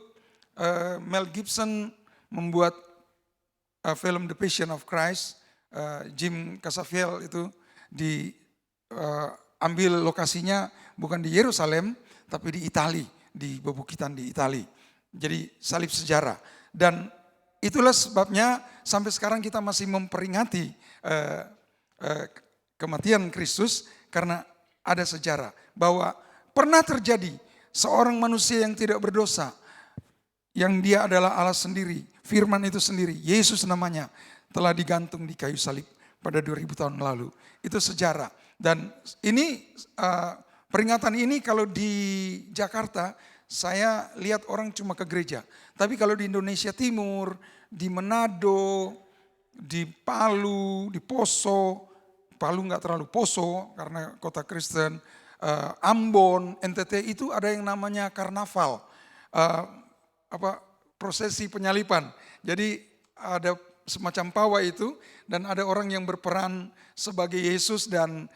E: Mel Gibson membuat film The Passion of Christ. Jim Caviezel itu ambil lokasinya bukan di Yerusalem tapi di Itali, di bebukitan di Itali. Jadi salib sejarah. Dan itulah sebabnya sampai sekarang kita masih memperingati kematian Kristus karena ada sejarah bahwa pernah terjadi seorang manusia yang tidak berdosa, yang dia adalah Allah sendiri, firman itu sendiri, Yesus namanya, telah digantung di kayu salib pada 2000 tahun lalu. Itu sejarah. Dan ini peringatan ini kalau di Jakarta saya lihat orang cuma ke gereja. Tapi kalau di Indonesia Timur, di Manado, di Palu, di Poso, Palu nggak terlalu Poso karena kota Kristen, Ambon, NTT itu ada yang namanya karnaval, prosesi penyalipan. Jadi ada semacam pawai itu dan ada orang yang berperan sebagai Yesus dan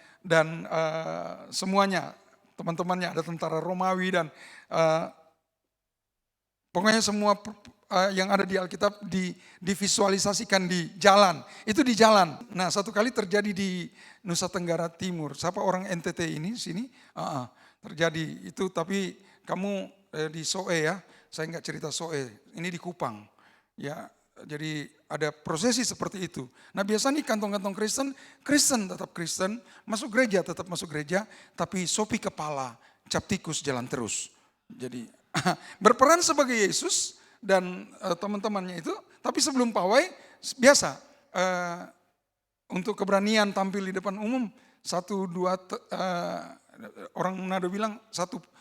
E: semuanya, teman-temannya, ada tentara Romawi dan pokoknya semua yang ada di Alkitab divisualisasikan di jalan. Itu di jalan. Nah, satu kali terjadi di Nusa Tenggara Timur. Siapa orang NTT ini sini? Terjadi itu, tapi kamu di Soe ya. Saya enggak cerita Soe. Ini di Kupang. Ya, jadi ada prosesi seperti itu. Nah, biasanya kantong-kantong Kristen tetap Kristen, masuk gereja tetap masuk gereja, tapi sopi kepala, cap tikus jalan terus. Jadi berperan sebagai Yesus dan teman-temannya itu, tapi sebelum pawai biasa untuk keberanian tampil di depan umum, 1-2 orang Manado bilang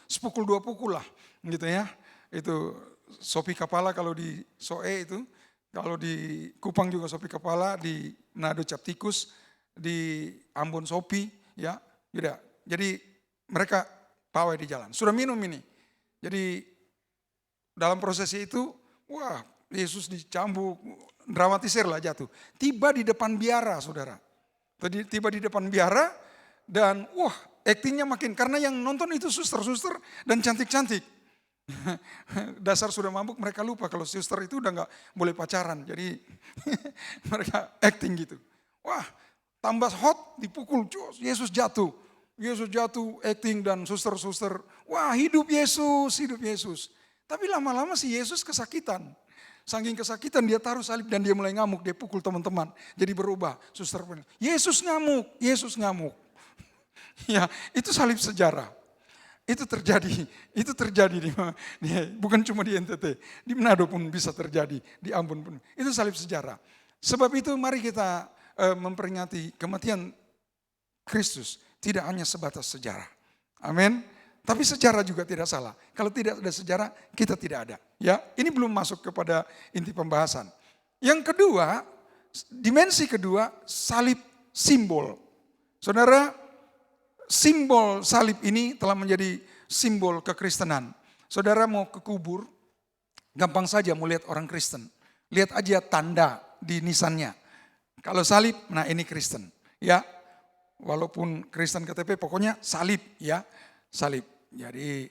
E: sepukul 2 pukul lah, gitu ya. Itu sopi kepala kalau di Soe itu, kalau di Kupang juga sopi kepala, di Manado cap tikus, di Ambon sopi, ya, tidak. Jadi mereka pawai di jalan. Sudah minum ini. Jadi dalam prosesi itu, wah, Yesus dicambuk, dramatisir lah jatuh. Tiba di depan biara, saudara. Tiba di depan biara dan wah, aktingnya makin, karena yang nonton itu suster-suster dan cantik-cantik. Dasar sudah mabuk, mereka lupa kalau suster itu udah gak boleh pacaran. Jadi mereka acting gitu. Wah, tambah hot, dipukul, Yesus jatuh. Yesus jatuh, acting dan suster-suster. Wah, hidup Yesus, hidup Yesus. Tapi lama-lama si Yesus kesakitan. Saking kesakitan dia taruh salib dan dia mulai ngamuk. Dia pukul teman-teman. Jadi berubah. Suster bilang, Yesus ngamuk, Yesus ngamuk. Ya, itu salib sejarah. Itu terjadi bukan cuma di NTT. Di Manado pun bisa terjadi. Di Ambon pun. Itu salib sejarah. Sebab itu mari kita memperingati kematian Kristus. Tidak hanya sebatas sejarah. Amin. Tapi sejarah juga tidak salah. Kalau tidak ada sejarah, kita tidak ada. Ya, ini belum masuk kepada inti pembahasan. Yang kedua, dimensi kedua, salib simbol. Saudara, simbol salib ini telah menjadi simbol kekristenan. Saudara mau ke kubur, gampang saja mau lihat orang Kristen. Lihat aja tanda di nisannya. Kalau salib, nah ini Kristen. Ya. Walaupun Kristen KTP pokoknya salib ya, salib. Jadi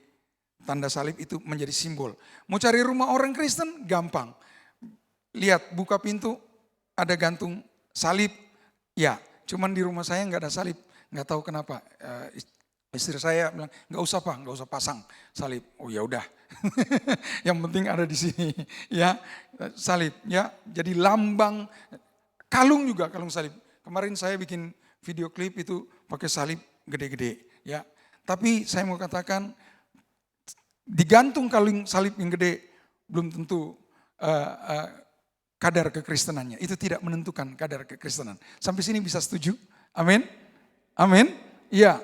E: tanda salib itu menjadi simbol. Mau cari rumah orang Kristen gampang. Lihat buka pintu ada gantung salib. Ya, cuman di rumah saya nggak ada salib. Nggak tahu kenapa. Istri saya bilang nggak usah Pak, nggak usah pasang salib. Oh ya udah. Yang penting ada di sini ya, salib ya. Jadi lambang, kalung juga, kalung salib. Kemarin saya bikin video klip itu pakai salib gede-gede ya. Tapi saya mau katakan digantung kalung salib yang gede belum tentu kadar kekristenannya. Itu tidak menentukan kadar kekristenan. Sampai sini bisa setuju? Amin. Amin. Iya.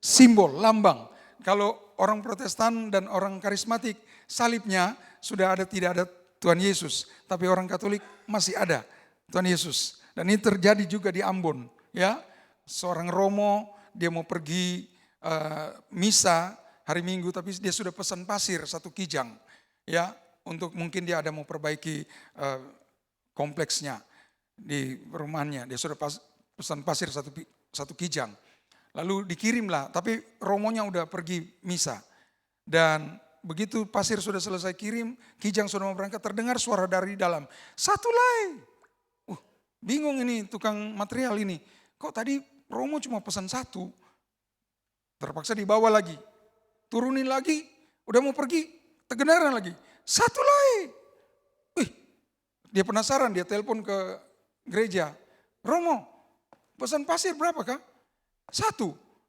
E: Simbol, lambang. Kalau orang Protestan dan orang karismatik salibnya sudah ada, tidak ada Tuhan Yesus, tapi orang Katolik masih ada Tuhan Yesus. Dan ini terjadi juga di Ambon, ya. Seorang Romo, dia mau pergi misa hari Minggu, tapi dia sudah pesan pasir 1 kijang, ya, untuk mungkin dia ada mau perbaiki kompleksnya di rumahnya. Dia sudah pesan pasir 1 kijang. Lalu dikirimlah, tapi romonya udah pergi misa. Dan begitu pasir sudah selesai kirim, kijang sudah mau berangkat, terdengar suara dari dalam. Satu lagi. Bingung ini tukang material ini. Kok tadi romo cuma pesan 1? Terpaksa dibawa lagi. Turunin lagi, udah mau pergi, kedengaran lagi. Satu lagi. Wih, dia penasaran, dia telepon ke gereja. Romo, pesan pasir berapa kah? 1.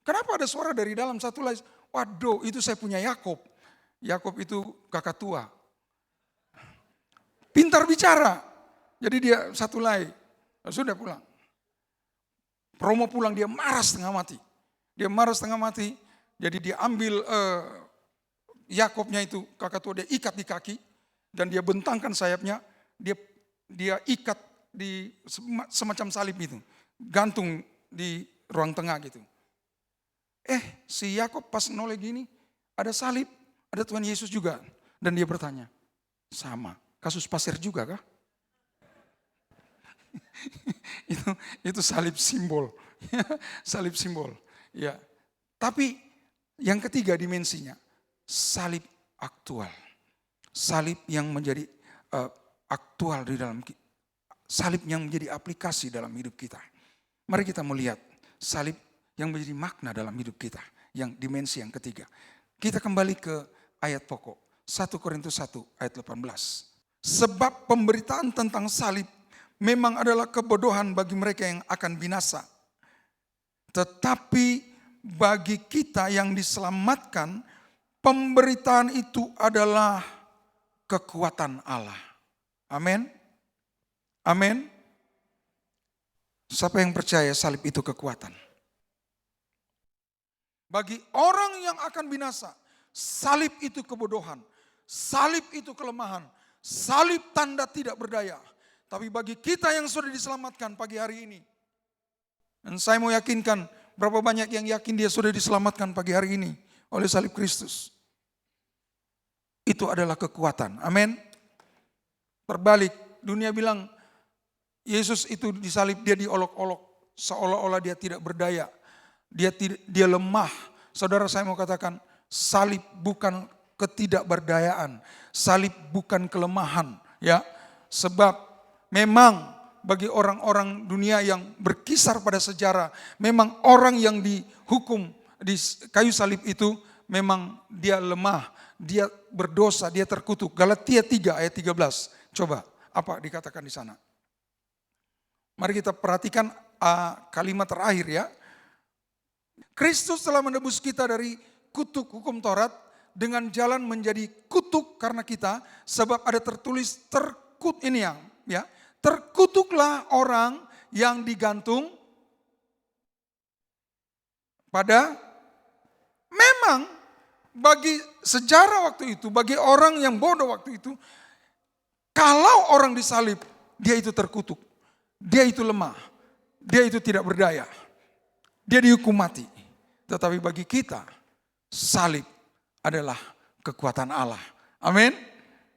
E: Kenapa ada suara dari dalam 1 lagi? Waduh, itu saya punya Yakob. Yakob itu kakak tua. Pintar bicara. Jadi dia 1 lagi. Sudah pulang. Romo pulang, dia marah setengah mati. Dia marah setengah mati. Jadi dia ambil Yakobnya itu, kakak tua, dia ikat di kaki. Dan dia bentangkan sayapnya. Dia ikat di semacam salib itu. Gantung di ruang tengah gitu. Si Yakob pas noleh gini, ada salib, ada Tuhan Yesus juga. Dan dia bertanya, sama, kasus pasir juga kah? itu salib simbol. Salib simbol. Ya. Tapi yang ketiga dimensinya, salib aktual. Salib yang menjadi aktual di dalam, salib yang menjadi aplikasi dalam hidup kita. Mari kita melihat salib yang menjadi makna dalam hidup kita. Yang dimensi yang ketiga. Kita kembali ke ayat pokok. 1 Korintus 1 ayat 18. Sebab pemberitaan tentang salib memang adalah kebodohan bagi mereka yang akan binasa. Tetapi bagi kita yang diselamatkan, pemberitaan itu adalah kekuatan Allah. Amin. Amin. Siapa yang percaya salib itu kekuatan? Bagi orang yang akan binasa, salib itu kebodohan, salib itu kelemahan, salib tanda tidak berdaya. Tapi bagi kita yang sudah diselamatkan pagi hari ini, dan saya mau yakinkan berapa banyak yang yakin dia sudah diselamatkan pagi hari ini oleh salib Kristus. Itu adalah kekuatan. Amin. Terbalik, dunia bilang Yesus itu disalib, dia diolok-olok, seolah-olah dia tidak berdaya, dia lemah. Saudara, saya mau katakan, salib bukan ketidakberdayaan, salib bukan kelemahan, ya. Sebab memang bagi orang-orang dunia yang berkisar pada sejarah, memang orang yang dihukum di kayu salib itu memang dia lemah, dia berdosa, dia terkutuk. Galatia 3 ayat 13. Coba, apa dikatakan di sana? Mari kita perhatikan kalimat terakhir, ya. Kristus telah menebus kita dari kutuk hukum Taurat dengan jalan menjadi kutuk karena kita, sebab ada tertulis terkutuklah orang yang digantung pada. Memang bagi sejarah waktu itu, bagi orang yang bodoh waktu itu, kalau orang disalib, dia itu terkutuk. Dia itu lemah, dia itu tidak berdaya, dia dihukum mati. Tetapi bagi kita, salib adalah kekuatan Allah. Amin.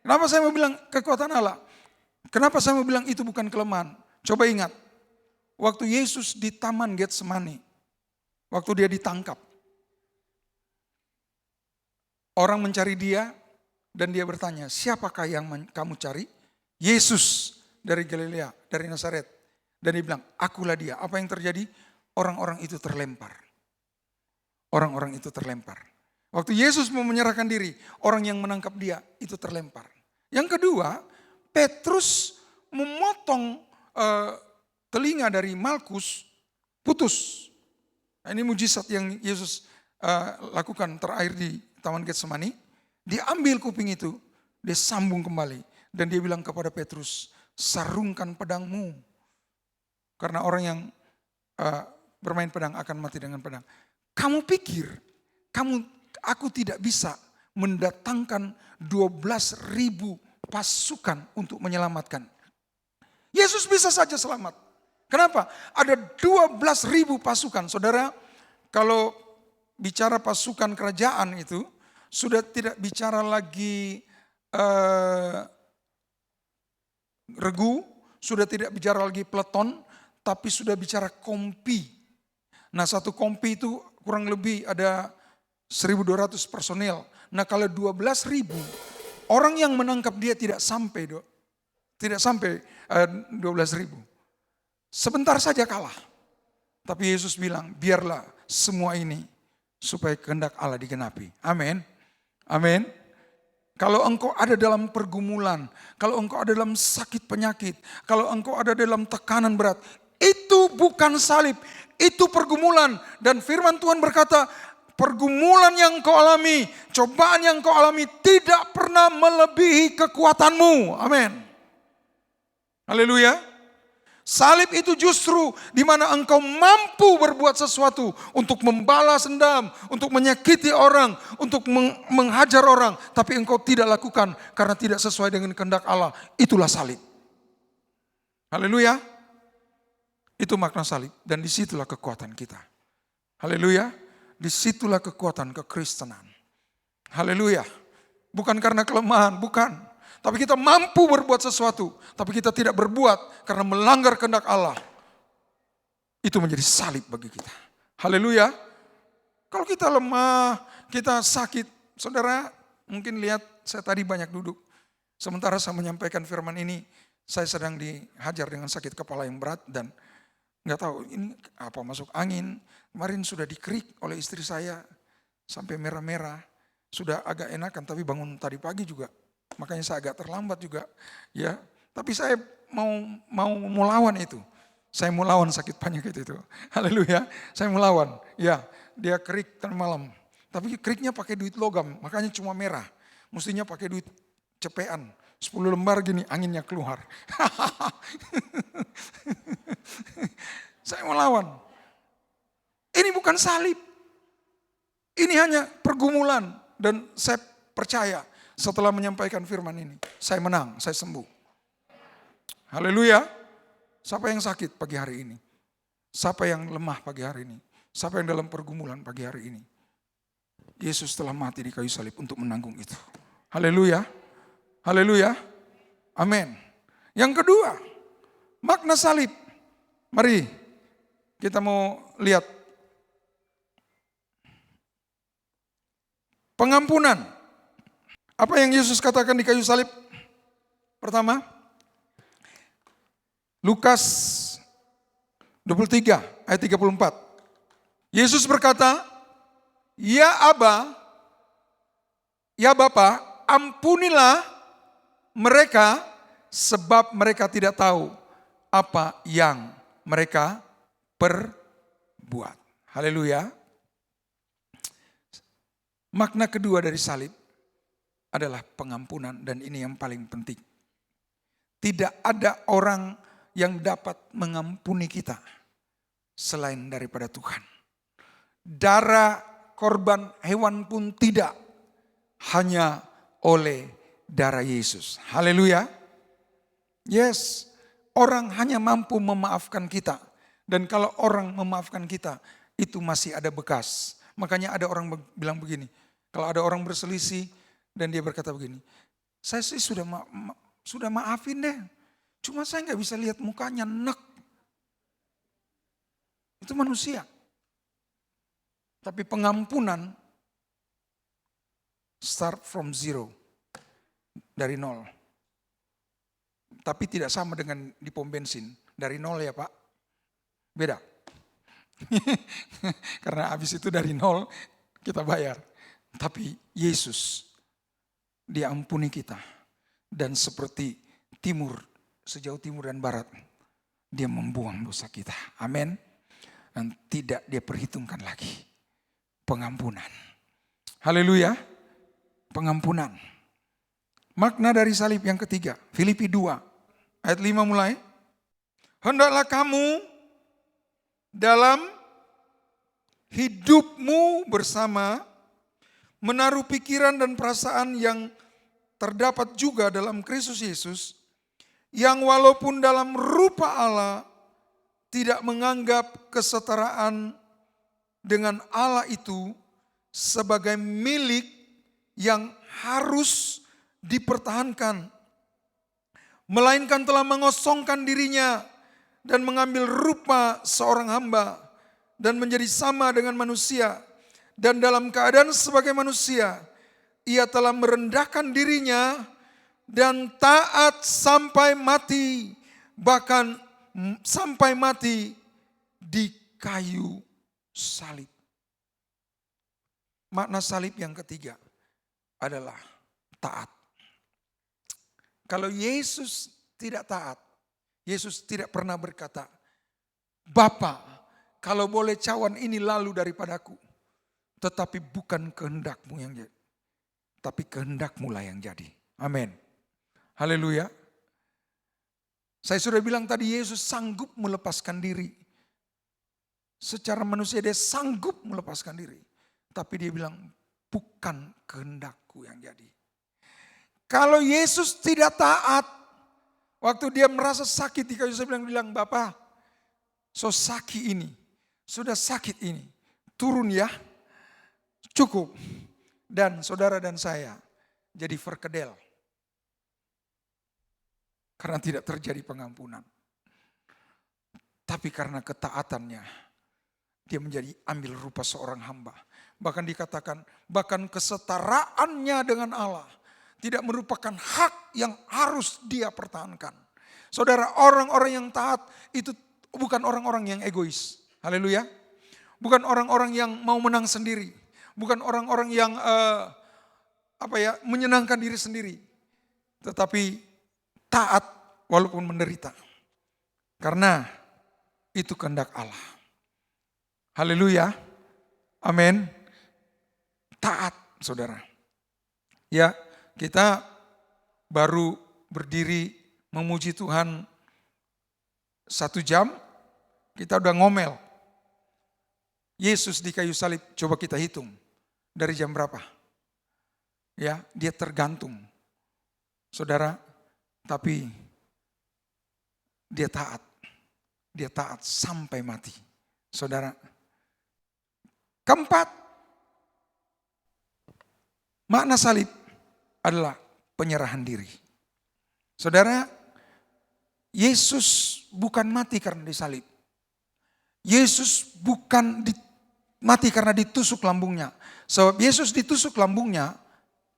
E: Kenapa saya mau bilang kekuatan Allah? Kenapa saya mau bilang itu bukan kelemahan? Coba ingat, waktu Yesus di Taman Getsemani, waktu dia ditangkap, orang mencari dia dan dia bertanya, siapakah yang kamu cari? Yesus dari Galilea, dari Nazaret. Dan dia bilang, akulah dia. Apa yang terjadi? Orang-orang itu terlempar. Orang-orang itu terlempar. Waktu Yesus mau menyerahkan diri, orang yang menangkap dia itu terlempar. Yang kedua, Petrus memotong telinga dari Malkus, putus. Nah, ini mujizat yang Yesus lakukan terakhir di Taman Getsemani. Dia ambil kuping itu, dia sambung kembali. Dan dia bilang kepada Petrus, sarungkan pedangmu. Karena orang yang bermain pedang akan mati dengan pedang. Kamu pikir, aku tidak bisa mendatangkan 12.000 pasukan untuk menyelamatkan. Yesus bisa saja selamat. Kenapa? Ada 12.000 pasukan. Saudara, kalau bicara pasukan kerajaan itu, sudah tidak bicara lagi regu, sudah tidak bicara lagi peleton, tapi sudah bicara kompi. Nah, satu kompi itu kurang lebih ada 1.200 personel. Nah, kalau 12.000, orang yang menangkap dia tidak sampai 12.000. Sebentar saja kalah. Tapi Yesus bilang, biarlah semua ini supaya kehendak Allah digenapi. Amin. Amin. Kalau engkau ada dalam pergumulan, kalau engkau ada dalam sakit penyakit, kalau engkau ada dalam tekanan berat, itu bukan salib, itu pergumulan. Dan firman Tuhan berkata, pergumulan yang kau alami, cobaan yang kau alami tidak pernah melebihi kekuatanmu. Amin. Haleluya. Salib itu justru di mana engkau mampu berbuat sesuatu untuk membalas dendam, untuk menyakiti orang, untuk menghajar orang, tapi engkau tidak lakukan karena tidak sesuai dengan kehendak Allah. Itulah salib. Haleluya. Itu makna salib dan disitulah kekuatan kita. Haleluya. Disitulah kekuatan kekristenan. Haleluya. Bukan karena kelemahan, bukan. Tapi kita mampu berbuat sesuatu, tapi kita tidak berbuat karena melanggar kehendak Allah. Itu menjadi salib bagi kita. Haleluya. Kalau kita lemah, kita sakit. Saudara mungkin lihat saya tadi banyak duduk. Sementara saya menyampaikan firman ini, saya sedang dihajar dengan sakit kepala yang berat dan nggak tahu ini apa masuk angin. Kemarin sudah dikerik oleh istri saya sampai merah-merah. Sudah agak enakan tapi bangun tadi pagi juga. Makanya saya agak terlambat juga, ya. Tapi saya mau lawan itu. Saya mau lawan sakit penyakit itu. Haleluya. Saya mau lawan. Ya, dia kerik tadi malam. Tapi keriknya pakai duit logam, makanya cuma merah. Mestinya pakai duit cepean. 10 lembar gini anginnya keluar. Saya mau lawan. Ini bukan salib. Ini hanya pergumulan dan saya percaya setelah menyampaikan firman ini, saya menang, saya sembuh. Haleluya. Siapa yang sakit pagi hari ini? Siapa yang lemah pagi hari ini? Siapa yang dalam pergumulan pagi hari ini? Yesus telah mati di kayu salib untuk menanggung itu. Haleluya. Haleluya. Amin. Yang kedua, makna salib. Mari kita mau lihat. Pengampunan. Apa yang Yesus katakan di kayu salib? Pertama, Lukas 23 ayat 34. Yesus berkata, "Ya Aba, ya Bapa, ampunilah mereka sebab mereka tidak tahu apa yang mereka perbuat." Haleluya. Makna kedua dari salib adalah pengampunan dan ini yang paling penting. Tidak ada orang yang dapat mengampuni kita selain daripada Tuhan. Darah korban hewan pun tidak, hanya oleh darah Yesus. Haleluya. Yes, orang hanya mampu memaafkan kita. Dan kalau orang memaafkan kita, itu masih ada bekas. Makanya ada orang bilang begini, kalau ada orang berselisih, dan dia berkata begini, saya sih sudah maafin deh. Cuma saya nggak bisa lihat mukanya, nek. Itu manusia. Tapi pengampunan start from zero. Dari nol. Tapi tidak sama dengan di pom bensin. Dari nol ya Pak. Beda. Karena habis itu dari nol kita bayar. Tapi Yesus, Dia ampuni kita. Dan seperti timur, sejauh timur dan barat, Dia membuang dosa kita. Amin. Dan tidak Dia perhitungkan lagi. Pengampunan. Haleluya. Pengampunan. Makna dari salib yang ketiga. Filipi 2 ayat 5 mulai. Hendaklah kamu dalam hidupmu bersama menaruh pikiran dan perasaan yang terdapat juga dalam Kristus Yesus, yang walaupun dalam rupa Allah tidak menganggap kesetaraan dengan Allah itu sebagai milik yang harus dipertahankan, melainkan telah mengosongkan dirinya dan mengambil rupa seorang hamba dan menjadi sama dengan manusia. Dan dalam keadaan sebagai manusia, ia telah merendahkan dirinya dan taat sampai mati, bahkan sampai mati di kayu salib. Makna salib yang ketiga adalah taat. Kalau Yesus tidak taat, Yesus tidak pernah berkata, Bapa, kalau boleh cawan ini lalu daripadaku, tetapi bukan kehendakmu yang jadi, tapi kehendakmu lah yang jadi. Amin. Haleluya. Saya sudah bilang tadi, Yesus sanggup melepaskan diri. Secara manusia dia sanggup melepaskan diri. Tapi dia bilang, bukan kehendakku yang jadi. Kalau Yesus tidak taat, waktu dia merasa sakit di kayu salib, bilang, Bapa, so sakit ini, sudah sakit ini, turun ya, cukup. Dan saudara dan saya jadi verkedel. Karena tidak terjadi pengampunan. Tapi karena ketaatannya, dia menjadi ambil rupa seorang hamba. Bahkan dikatakan, bahkan kesetaraannya dengan Allah tidak merupakan hak yang harus dia pertahankan. Saudara, orang-orang yang taat itu bukan orang-orang yang egois. Haleluya. Bukan orang-orang yang mau menang sendiri. Bukan orang-orang yang menyenangkan diri sendiri. Tetapi taat walaupun menderita. Karena itu kehendak Allah. Haleluya. Amin. Taat, saudara. Ya, kita baru berdiri memuji Tuhan 1 jam, kita udah ngomel. Yesus di kayu salib, coba kita hitung. Dari jam berapa? Ya, dia tergantung. Saudara, tapi dia taat. Dia taat sampai mati. Saudara. Keempat, makna salib adalah penyerahan diri. Saudara, Yesus bukan mati karena disalib. Yesus bukan mati karena ditusuk lambungnya. Sebab Yesus ditusuk lambungnya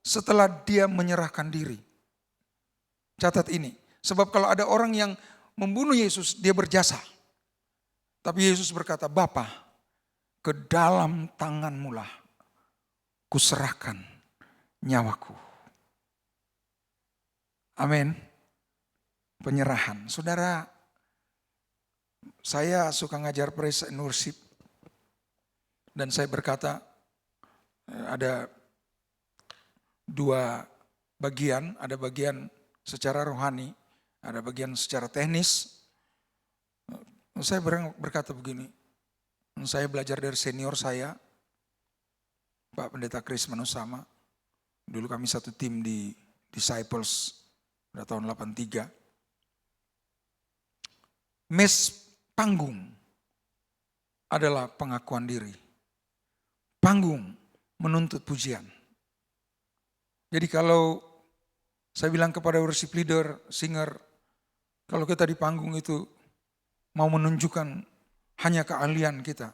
E: setelah dia menyerahkan diri. Catat ini. Sebab kalau ada orang yang membunuh Yesus, dia berjasa. Tapi Yesus berkata, Bapa, ke dalam tanganmu lah kuserahkan nyawaku. Amin. Penyerahan. Saudara, saya suka ngajar praise and worship. Dan saya berkata, ada 2 bagian. Ada bagian secara rohani, ada bagian secara teknis. Saya berkata begini, saya belajar dari senior saya, Pak Pendeta Chris Manusama. Dulu kami satu tim di Disciples pada tahun 83. Mes panggung adalah pengakuan diri. Panggung menuntut pujian. Jadi kalau saya bilang kepada worship leader, singer, kalau kita di panggung itu mau menunjukkan hanya keahlian kita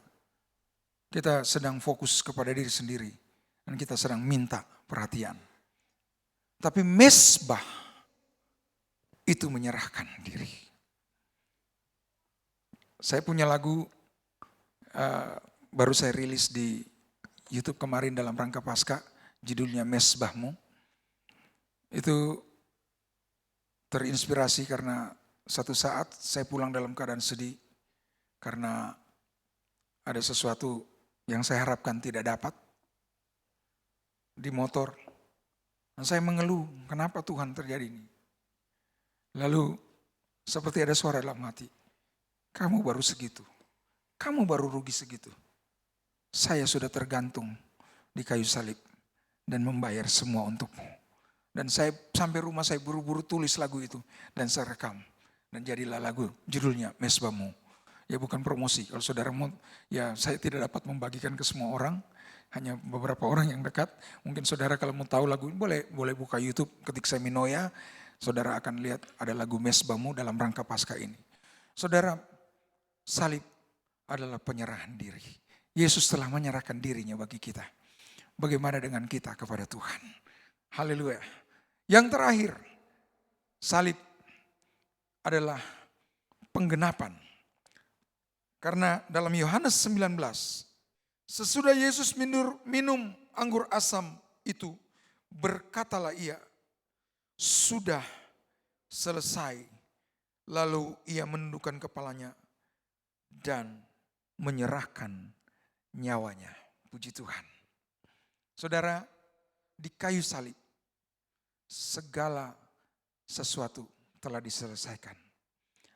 E: sedang fokus kepada diri sendiri dan kita sedang minta perhatian. Tapi mesbah itu menyerahkan diri. Saya punya lagu baru saya rilis di YouTube kemarin dalam rangka Paskah, judulnya Mesbahmu. Itu terinspirasi karena satu saat saya pulang dalam keadaan sedih karena ada sesuatu yang saya harapkan tidak dapat di motor. Dan saya mengeluh, kenapa Tuhan terjadi ini? Lalu seperti ada suara dalam hati, kamu baru segitu, kamu baru rugi segitu. Saya sudah tergantung di kayu salib dan membayar semua untukmu. Dan saya sampai rumah saya buru-buru tulis lagu itu dan saya rekam. Dan jadilah lagu, judulnya Mesbahmu. Ya bukan promosi, kalau saudara mau, ya saya tidak dapat membagikan ke semua orang. Hanya beberapa orang yang dekat. Mungkin saudara kalau mau tahu lagu ini boleh buka YouTube, ketik Seminoya. Saudara akan lihat ada lagu Mesbahmu dalam rangka Paskah ini. Saudara, salib adalah penyerahan diri. Yesus telah menyerahkan dirinya bagi kita. Bagaimana dengan kita kepada Tuhan? Haleluya. Yang terakhir, salib adalah penggenapan. Karena dalam Yohanes 19, sesudah Yesus minum anggur asam itu, berkatalah ia, sudah selesai. Lalu ia menundukkan kepalanya dan menyerahkan nyawanya. Puji Tuhan. Saudara, di kayu salib, segala sesuatu telah diselesaikan.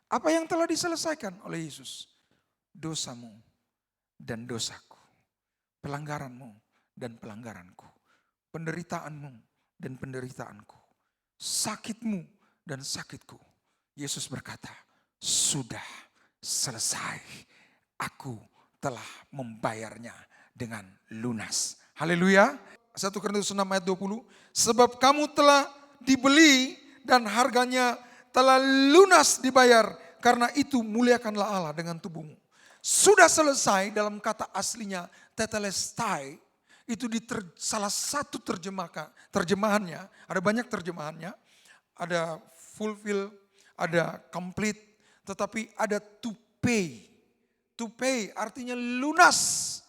E: Apa yang telah diselesaikan oleh Yesus? Dosamu dan dosaku. Pelanggaranmu dan pelanggaranku. Penderitaanmu dan penderitaanku. Sakitmu dan sakitku. Yesus berkata, sudah selesai. Aku telah membayarnya dengan lunas. Haleluya. 1 Korintus 6 ayat 20. Sebab kamu telah dibeli dan harganya telah lunas dibayar. Karena itu muliakanlah Allah dengan tubuhmu. Sudah selesai dalam kata aslinya tetelestai. Itu di salah satu terjemahannya. Ada banyak terjemahannya. Ada fulfill, ada complete. Tetapi ada to pay. To pay artinya lunas.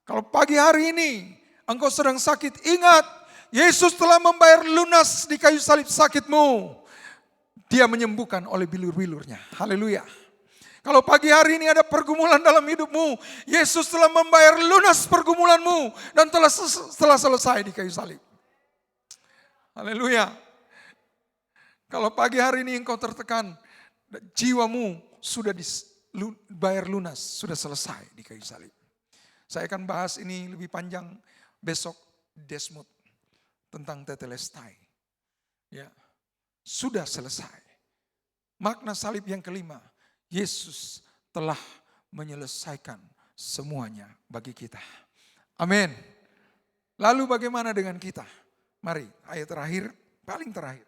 E: Kalau pagi hari ini engkau sedang sakit, ingat Yesus telah membayar lunas di kayu salib sakitmu. Dia menyembuhkan oleh bilur-bilurnya. Haleluya. Kalau pagi hari ini ada pergumulan dalam hidupmu, Yesus telah membayar lunas pergumulanmu dan telah selesai di kayu salib. Haleluya. Kalau pagi hari ini engkau tertekan, jiwamu sudah dibayar lunas, sudah selesai di kayu salib. Saya akan bahas ini lebih panjang besok Desmod tentang tetelestai. Ya, sudah selesai. Makna salib yang kelima, Yesus telah menyelesaikan semuanya bagi kita. Amin. Lalu bagaimana dengan kita? Mari ayat terakhir, paling terakhir.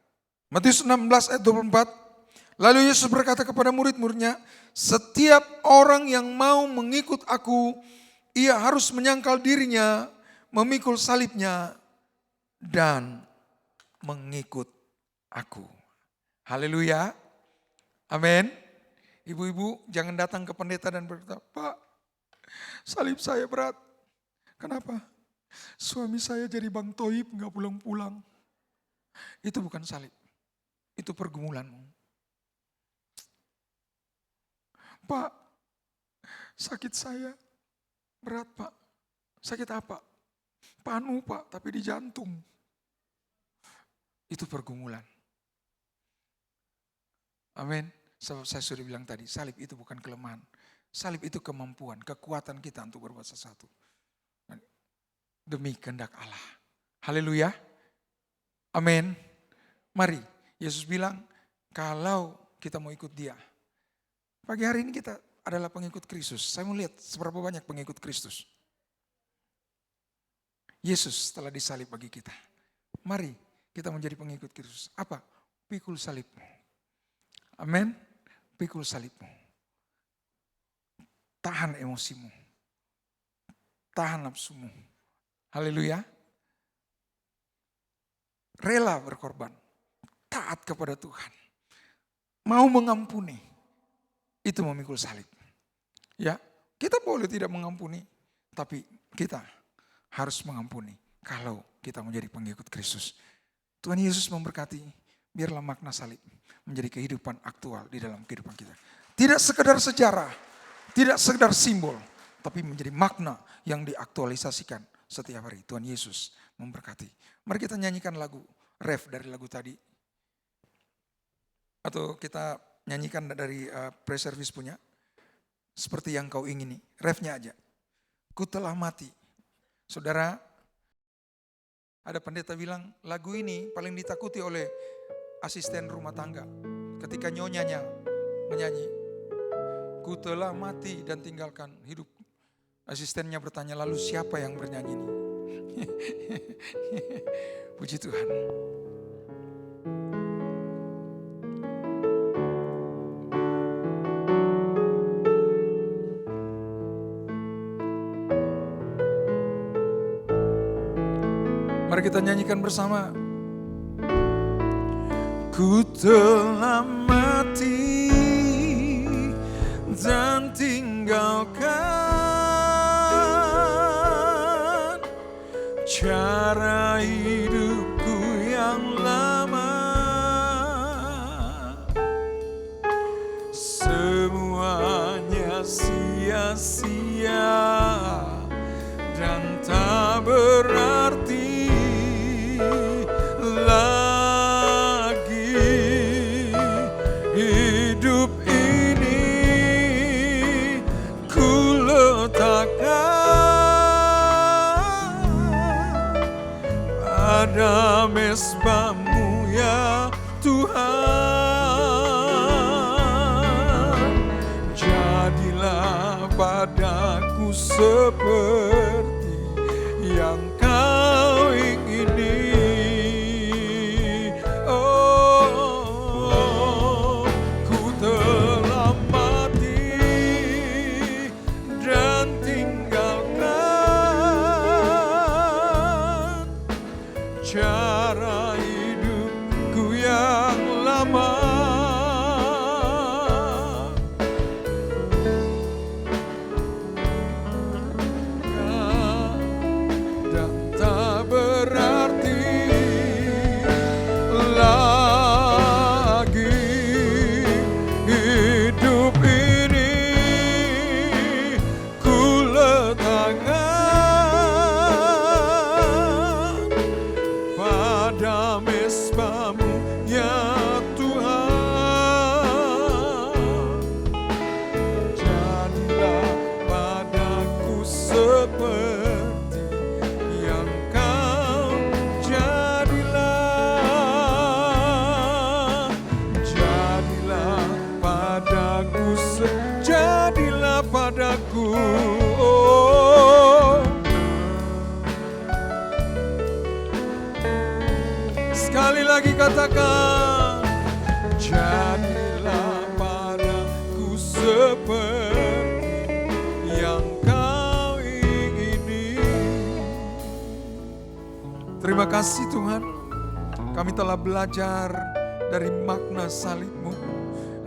E: Matius 16 ayat 24. Lalu Yesus berkata kepada murid-muridnya, setiap orang yang mau mengikut aku, ia harus menyangkal dirinya, memikul salibnya, dan mengikut aku. Haleluya. Amin. Ibu-ibu jangan datang ke pendeta dan berkata, Pak, salib saya berat. Kenapa? Suami saya jadi Bang Toib gak pulang-pulang. Itu bukan salib. Itu pergumulanmu. Pak, sakit saya berat Pak. Sakit apa? Panu Pak, tapi di jantung. Itu pergumulan. Amin. Saya sudah bilang tadi, salib itu bukan kelemahan. Salib itu kemampuan, kekuatan kita untuk berbuat sesuatu. Demi kehendak Allah. Haleluya. Amin. Mari, Yesus bilang, kalau kita mau ikut dia. Pagi hari ini kita adalah pengikut Kristus. Saya mau lihat seberapa banyak pengikut Kristus. Yesus telah disalib bagi kita. Mari kita menjadi pengikut Kristus. Apa? Pikul salibmu. Amin. Pikul salibmu. Tahan emosimu. Tahan nafsumu. Haleluya. Rela berkorban. Taat kepada Tuhan. Mau mengampuni. Itu memikul salib. Ya, kita boleh tidak mengampuni. Tapi kita harus mengampuni. Kalau kita menjadi pengikut Kristus. Tuhan Yesus memberkati. Biarlah makna salib menjadi kehidupan aktual di dalam kehidupan kita. Tidak sekedar sejarah, tidak sekedar simbol, tapi menjadi makna yang diaktualisasikan setiap hari. Tuhan Yesus memberkati. Mari kita nyanyikan lagu ref dari lagu tadi. Atau kita nyanyikan dari pre-service punya. Seperti yang kau ingini. Refnya aja. Ku telah mati. Saudara, Ada pendeta bilang lagu ini paling ditakuti oleh asisten rumah tangga. Ketika nyonyanya menyanyi, ku telah mati dan tinggalkan hidup. Asistennya bertanya, lalu siapa yang bernyanyi ini? Puji Tuhan. Mari kita nyanyikan bersama. Ku telah mati dan tinggalkan cara hidupku yang lama. Semuanya sia-sia dan tak berarti lagi. Hidup ini ku letakkan pada mezbah-Mu ya Tuhan. Jadilah padaku seperti yang Kau ingini. Oh, ku telah mati dan tinggalkan cara hidupku yang lama. Dan tak berarti lagi. Hidup ini ku letakkan pada mezbah-Mu ya Tuhan. Jadilah padaku seperti yang Kau. Jadilah padaku jadilah padaku. Oh, sekali lagi katakan, jadilah padaku seperti yang Kau ingini. Terima kasih Tuhan, kami telah belajar dari makna salib-Mu.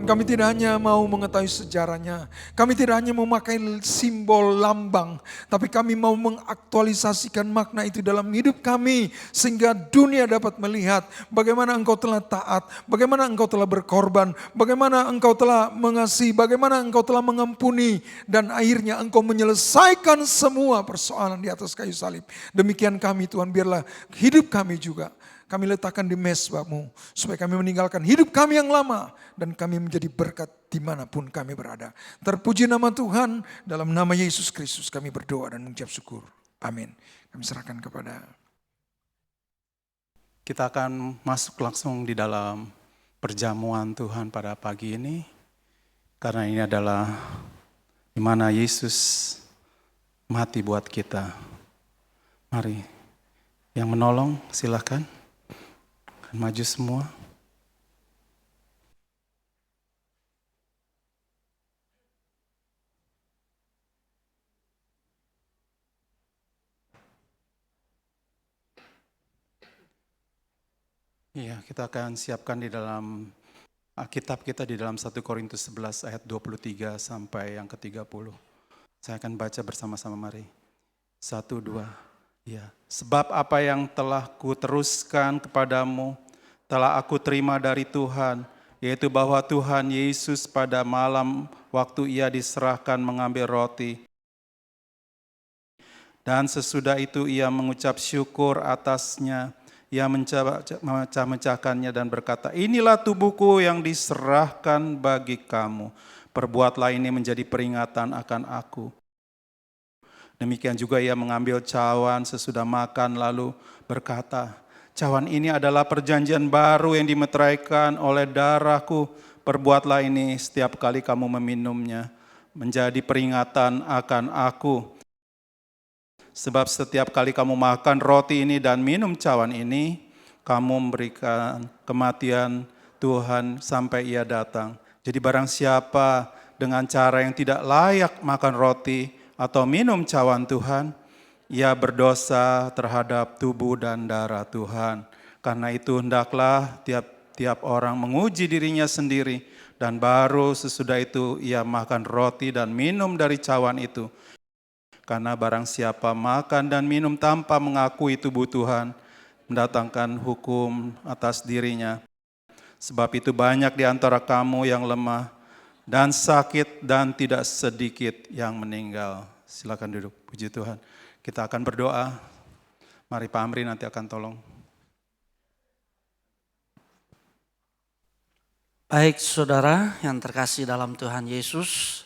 E: Kami tidak hanya mau mengetahui sejarahnya, kami tidak hanya memakai simbol lambang, tapi kami mau mengaktualisasikan makna itu dalam hidup kami, sehingga dunia dapat melihat bagaimana Engkau telah taat, bagaimana Engkau telah berkorban, bagaimana Engkau telah mengasihi, bagaimana Engkau telah mengampuni, dan akhirnya Engkau menyelesaikan semua persoalan di atas kayu salib. Demikian kami Tuhan, biarlah hidup kami juga kami letakkan di mezbah-Mu, supaya kami meninggalkan hidup kami yang lama, dan kami menjadi berkat dimanapun kami berada. Terpuji nama Tuhan, dalam nama Yesus Kristus kami berdoa dan mengucap syukur. Amin. Kami serahkan kepada.
A: Kita akan masuk langsung di dalam perjamuan Tuhan pada pagi ini. Karena ini adalah di mana Yesus mati buat kita. Mari, yang menolong silakan. Maju semua. Iya, kita akan siapkan di dalam Alkitab kita di dalam 1 Korintus 11 ayat 23 sampai yang ke-30. Saya akan baca bersama-sama, mari. 1, 2. Ya, sebab apa yang telah kuteruskan kepadamu telah aku terima dari Tuhan, yaitu bahwa Tuhan Yesus pada malam waktu Ia diserahkan mengambil roti, dan sesudah itu Ia mengucap syukur atasnya, Ia memecah-mecahkannya dan berkata, inilah tubuhku yang diserahkan bagi kamu, perbuatlah ini menjadi peringatan akan aku. Demikian juga ia mengambil cawan sesudah makan lalu berkata, cawan ini adalah perjanjian baru yang dimeteraikan oleh darahku. Perbuatlah ini setiap kali kamu meminumnya, menjadi peringatan akan aku. Sebab setiap kali kamu makan roti ini dan minum cawan ini, kamu memberikan kematian Tuhan sampai ia datang. Jadi barang siapa dengan cara yang tidak layak makan roti atau minum cawan Tuhan, ia berdosa terhadap tubuh dan darah Tuhan. Karena itu hendaklah tiap orang menguji dirinya sendiri, dan baru sesudah itu ia makan roti dan minum dari cawan itu. Karena barang siapa makan dan minum tanpa mengakui tubuh Tuhan, mendatangkan hukum atas dirinya. Sebab itu banyak di antara kamu yang lemah dan sakit dan tidak sedikit yang meninggal. Silakan duduk, puji Tuhan. Kita akan berdoa. Mari Pak Amri nanti akan tolong.
F: Baik saudara yang terkasih dalam Tuhan Yesus,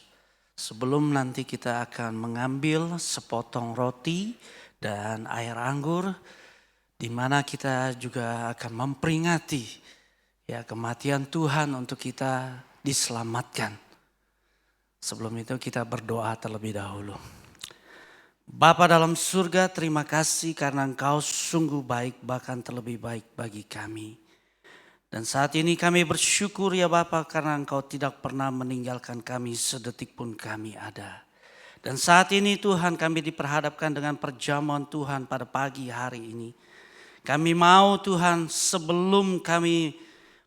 F: sebelum nanti kita akan mengambil sepotong roti dan air anggur, di mana kita juga akan memperingati ya kematian Tuhan untuk kita diselamatkan. Sebelum itu kita berdoa terlebih dahulu. Bapa dalam surga, terima kasih karena Engkau sungguh baik, bahkan terlebih baik bagi kami. Dan saat ini kami bersyukur ya Bapa karena Engkau tidak pernah meninggalkan kami sedetik pun kami ada. Dan saat ini Tuhan kami diperhadapkan dengan perjamuan Tuhan pada pagi hari ini. Kami mau Tuhan sebelum kami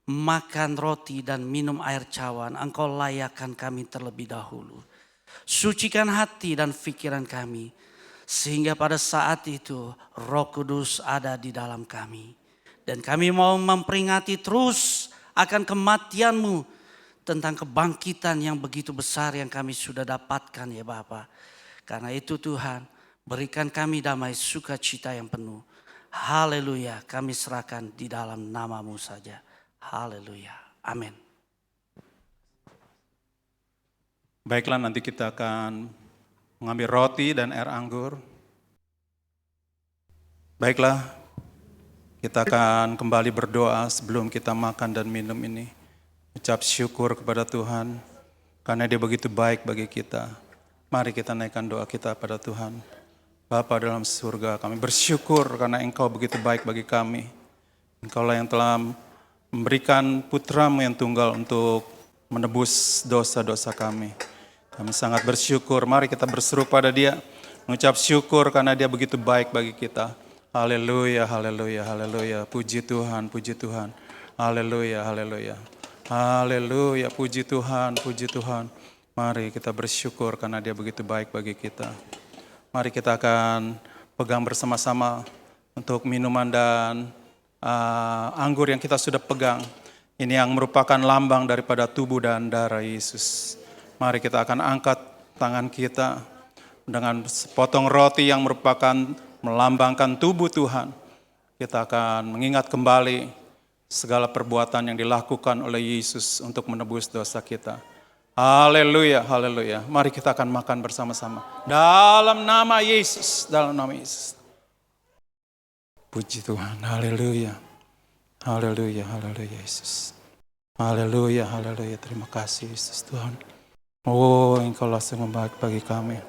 F: makan roti dan minum air cawan, Engkau layakkan kami terlebih dahulu. Sucikan hati dan pikiran kami, sehingga pada saat itu Roh Kudus ada di dalam kami. Dan kami mau memperingati terus akan kematian-Mu, tentang kebangkitan yang begitu besar yang kami sudah dapatkan ya Bapa. Karena itu Tuhan, berikan kami damai sukacita yang penuh. Haleluya, kami serahkan di dalam nama-Mu saja. Haleluya. Amin.
A: Baiklah, nanti kita akan mengambil roti dan air anggur. Baiklah, kita akan kembali berdoa sebelum kita makan dan minum ini. Ucap syukur kepada Tuhan karena Dia begitu baik bagi kita. Mari kita naikkan doa kita pada Tuhan. Bapa dalam surga, kami bersyukur karena Engkau begitu baik bagi kami. Engkaulah yang telah memberikan putra-Mu yang tunggal untuk menebus dosa-dosa kami. Kami sangat bersyukur. Mari kita berseru pada Dia, mengucap syukur karena Dia begitu baik bagi kita. Haleluya, haleluya, haleluya. Puji Tuhan, puji Tuhan. Haleluya, haleluya. Haleluya, puji Tuhan, puji Tuhan. Mari kita bersyukur karena Dia begitu baik bagi kita. Mari kita akan pegang bersama-sama untuk minuman dan anggur yang kita sudah pegang. Ini yang merupakan lambang daripada tubuh dan darah Yesus. Mari kita akan angkat tangan kita dengan sepotong roti yang merupakan melambangkan tubuh Tuhan. Kita akan mengingat kembali segala perbuatan yang dilakukan oleh Yesus untuk menebus dosa kita. Haleluya, haleluya. Mari kita akan makan bersama-sama. Dalam nama Yesus, dalam nama Yesus. Puji Tuhan, haleluya. Haleluya, haleluya Yesus. Haleluya, haleluya. Terima kasih Yesus Tuhan. Oh, Engkaulah sungguh baik bagi kami.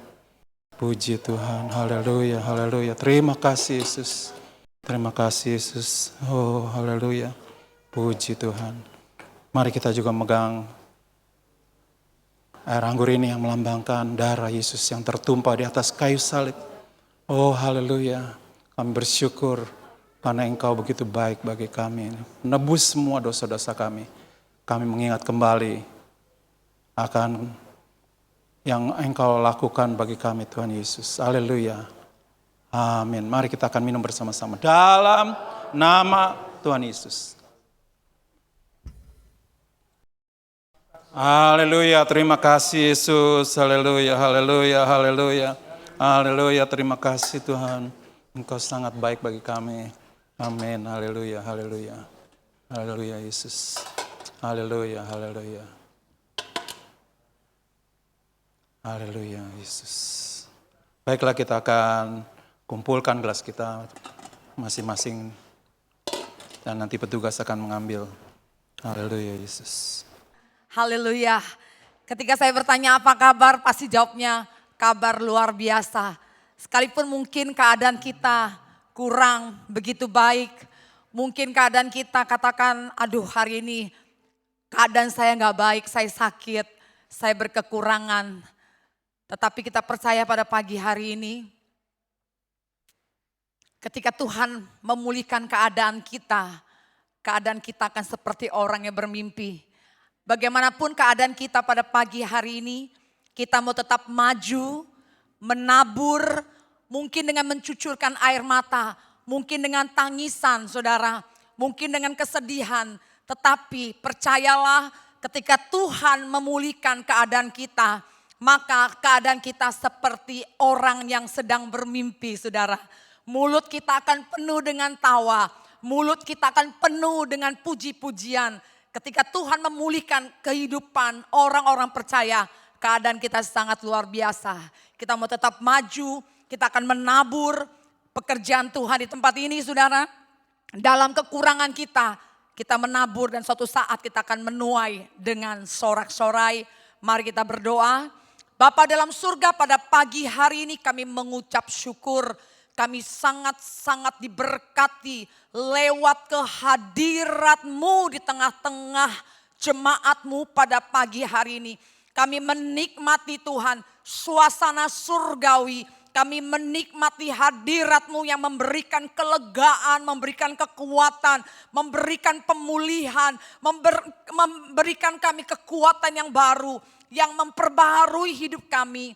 A: Puji Tuhan, haleluya, haleluya. Terima kasih Yesus. Terima kasih Yesus. Oh, haleluya. Puji Tuhan. Mari kita juga megang air anggur ini yang melambangkan darah Yesus yang tertumpah di atas kayu salib. Oh, haleluya. Kami bersyukur karena Engkau begitu baik bagi kami. Menebus semua dosa-dosa kami. Kami mengingat kembali akan yang Engkau lakukan bagi kami Tuhan Yesus. Haleluya. Amin. Mari kita akan minum bersama-sama dalam nama Tuhan Yesus. Haleluya. Terima kasih Yesus. Haleluya. Haleluya. Haleluya. Haleluya. Terima kasih Tuhan. Engkau sangat baik bagi kami. Amin. Haleluya. Haleluya. Haleluya Yesus. Haleluya. Haleluya. Haleluya Yesus. Baiklah, kita akan kumpulkan gelas kita masing-masing dan nanti petugas akan mengambil. Haleluya Yesus.
C: Haleluya. Ketika saya bertanya apa kabar, pasti jawabnya kabar luar biasa. Sekalipun mungkin keadaan kita kurang begitu baik. Mungkin keadaan kita katakan, aduh hari ini keadaan saya gak baik, saya sakit, saya berkekurangan. Tetapi kita percaya pada pagi hari ini, ketika Tuhan memulihkan keadaan kita akan seperti orang yang bermimpi. Bagaimanapun keadaan kita pada pagi hari ini, kita mau tetap maju, menabur, mungkin dengan mencucurkan air mata, mungkin dengan tangisan saudara, mungkin dengan kesedihan. Tetapi percayalah ketika Tuhan memulihkan keadaan kita, maka keadaan kita seperti orang yang sedang bermimpi saudara. Mulut kita akan penuh dengan tawa, mulut kita akan penuh dengan puji-pujian. Ketika Tuhan memulihkan kehidupan orang-orang percaya, keadaan kita sangat luar biasa. Kita mau tetap maju, kita akan menabur pekerjaan Tuhan di tempat ini saudara. Dalam kekurangan kita menabur dan suatu saat kita akan menuai dengan sorak-sorai. Mari kita berdoa. Bapa dalam surga, pada pagi hari ini kami mengucap syukur. Kami sangat-sangat diberkati lewat kehadirat-Mu di tengah-tengah jemaat-Mu pada pagi hari ini. Kami menikmati Tuhan suasana surgawi. Kami menikmati hadirat-Mu yang memberikan kelegaan, memberikan kekuatan, memberikan pemulihan, memberikan kami kekuatan yang baru, yang memperbaharui hidup kami.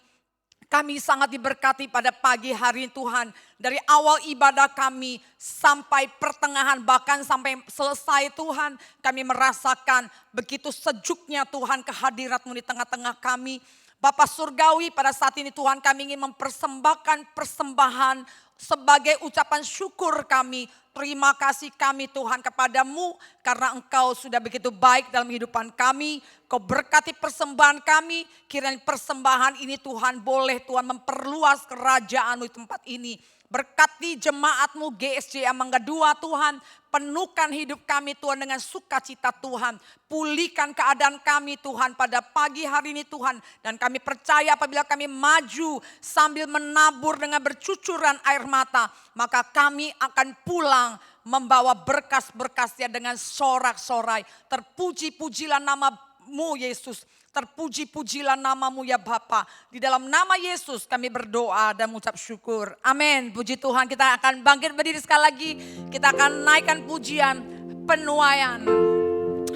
C: Kami sangat diberkati pada pagi hari Tuhan. Dari awal ibadah kami sampai pertengahan, bahkan sampai selesai Tuhan. Kami merasakan begitu sejuknya Tuhan kehadirat-Mu di tengah-tengah kami. Bapa Surgawi, pada saat ini Tuhan kami ingin mempersembahkan persembahan sebagai ucapan syukur kami. Terima kasih kami Tuhan kepadamu karena Engkau sudah begitu baik dalam kehidupan kami. Kau berkati persembahan kami, kiranya persembahan ini Tuhan boleh Tuhan memperluas kerajaan-Mu di tempat ini. Berkati jemaat-Mu GSJ Mangga 2 Tuhan, penuhkan hidup kami Tuhan dengan sukacita Tuhan. Pulihkan keadaan kami Tuhan pada pagi hari ini Tuhan. Dan kami percaya apabila kami maju sambil menabur dengan bercucuran air mata, maka kami akan pulang membawa berkas-berkasnya dengan sorak-sorai. Terpuji-pujilah nama-Mu Yesus. Terpuji-pujilah nama-Mu ya Bapa. Di dalam nama Yesus kami berdoa dan mengucap syukur. Amin. Puji Tuhan, kita akan bangkit berdiri sekali lagi. Kita akan naikkan pujian, penuaian.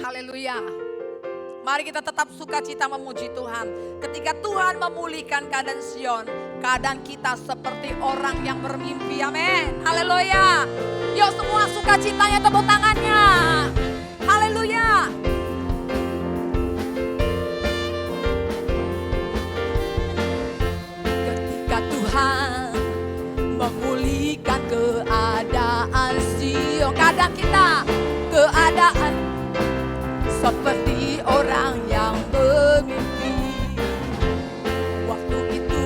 C: Haleluya. Mari kita tetap sukacita memuji Tuhan. Ketika Tuhan memulihkan keadaan Sion, keadaan kita seperti orang yang bermimpi. Amin. Haleluya. Yuk semua sukacitanya, tepuk tangannya. Haleluya. Tuhan memulihkan keadaan Sion, keadaan kita, keadaan seperti orang yang bermimpi. Waktu itu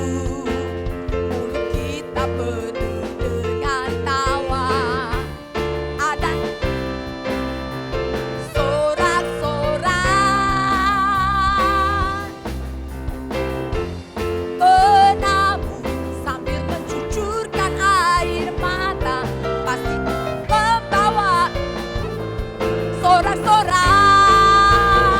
C: mulut kita penuh dengan tawa, ada sorak-sorai. Sorak-sorai.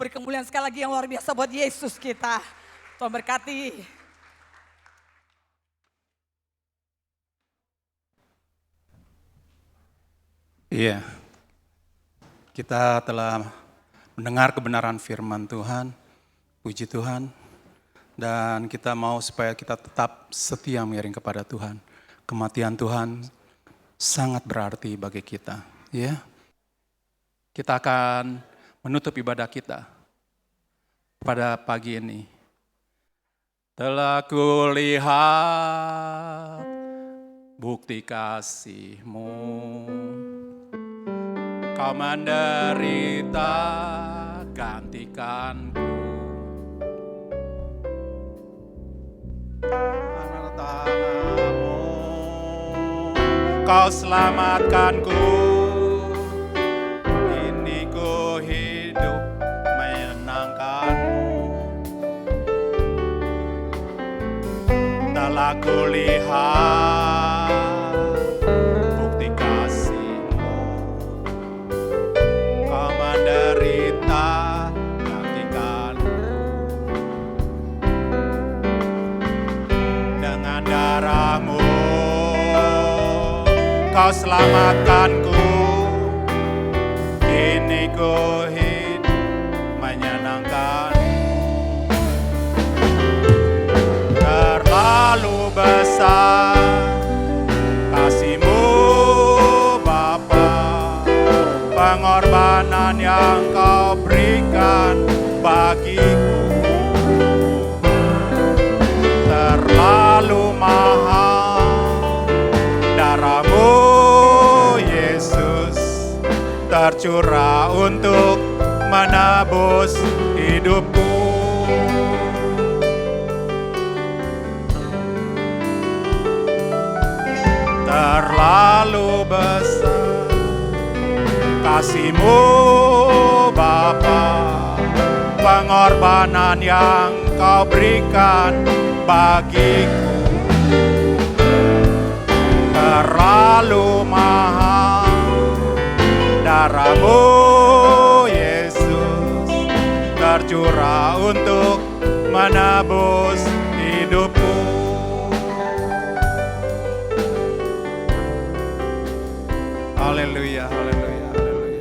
C: Beri kemuliaan sekali lagi yang luar biasa buat Yesus kita. Tuhan berkati.
A: Iya, kita telah mendengar kebenaran firman Tuhan, puji Tuhan. Dan kita mau supaya kita tetap setia mengiring kepada Tuhan. Kematian Tuhan sangat berarti bagi kita. Ya, kita akan menutup ibadah kita pada pagi ini. Telah kulihat bukti kasih-Mu, Kau menderita gantikanku. Tangan-Mu, Kau selamatkanku. Ini ku hidup menyenangkan-Mu. Telah kulihat bukti kasih-Mu, Kau menderita gantikanku. Dengan darah-Mu Kau selamatkanku. Kini ku hidup menyenangkan-Mu. Terlalu besar kasih-Mu Bapa, pengorbanan yang Kau berikan bagiku. Terlalu mahal darah-Mu Yesus, tercurah untuk menebus hidupku. Terlalu besar kasih-Mu Bapa, pengorbanan yang Kau berikan bagiku. Terlalu mahal darah-Mu Yesus, tercurah untuk menebus hidupku. Haleluya, haleluya, haleluya.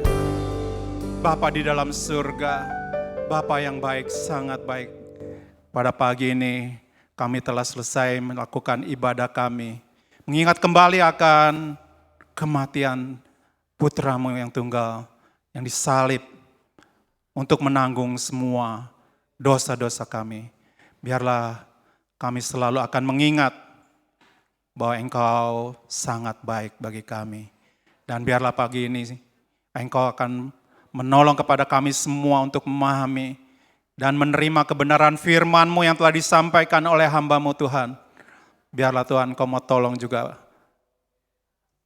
A: Bapa di dalam surga, Bapa yang baik, sangat baik. Pada pagi ini kami telah selesai melakukan ibadah kami, mengingat kembali akan kematian Putra-Mu yang tunggal, yang disalib untuk menanggung semua dosa-dosa kami. Biarlah kami selalu akan mengingat bahwa Engkau sangat baik bagi kami. Dan biarlah pagi ini Engkau akan menolong kepada kami semua untuk memahami dan menerima kebenaran firman-Mu yang telah disampaikan oleh hamba-Mu Tuhan. Biarlah Tuhan Kau mau tolong juga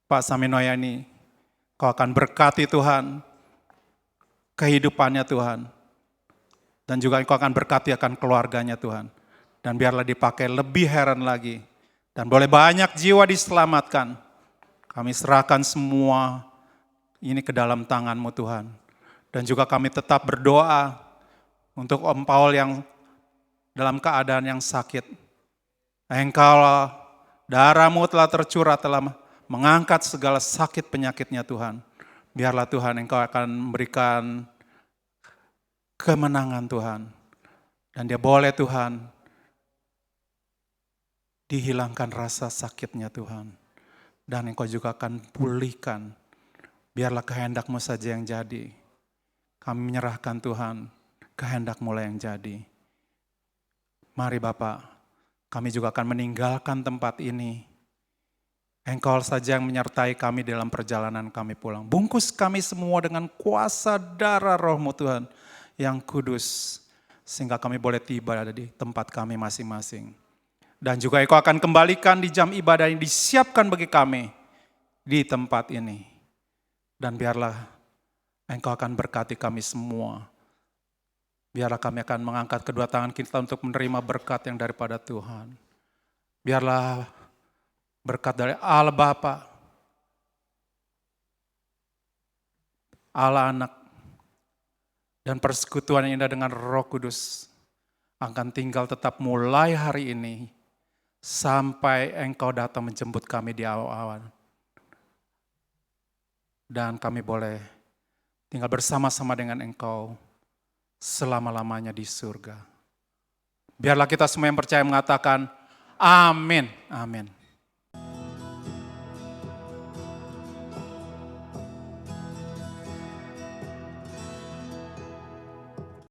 A: Pak Saminoyani. Kau akan berkati Tuhan kehidupannya Tuhan. Dan juga Engkau akan berkati akan keluarganya Tuhan. Dan biarlah dipakai lebih heran lagi. Dan boleh banyak jiwa diselamatkan. Kami serahkan semua ini ke dalam tangan-Mu Tuhan. Dan juga kami tetap berdoa untuk Om Paul yang dalam keadaan yang sakit. Engkau darah-Mu telah tercurah, telah mengangkat segala sakit penyakitnya Tuhan. Biarlah Tuhan Engkau akan memberikan kemenangan Tuhan. Dan dia boleh Tuhan dihilangkan rasa sakitnya Tuhan. Dan Engkau juga akan pulihkan. Biarlah kehendak-Mu saja yang jadi. Kami menyerahkan Tuhan, kehendak-Mu lah yang jadi. Mari Bapak, kami juga akan meninggalkan tempat ini. Engkau saja yang menyertai kami dalam perjalanan kami pulang. Bungkus kami semua dengan kuasa darah Roh-Mu Tuhan yang kudus. Sehingga kami boleh tiba di tempat kami masing-masing. Dan juga Engkau akan kembalikan di jam ibadah yang disiapkan bagi kami di tempat ini. Dan biarlah Engkau akan berkati kami semua. Biarlah kami akan mengangkat kedua tangan kita untuk menerima berkat yang daripada Tuhan. Biarlah berkat dari Allah Bapa, Allah Anak, Dan persekutuan yang indah dengan Roh Kudus akan tinggal tetap mulai hari ini sampai Engkau datang menjemput kami di awal-awal. Dan kami boleh tinggal bersama-sama dengan Engkau selama-lamanya di surga. Biarlah kita semua yang percaya mengatakan amin, amin.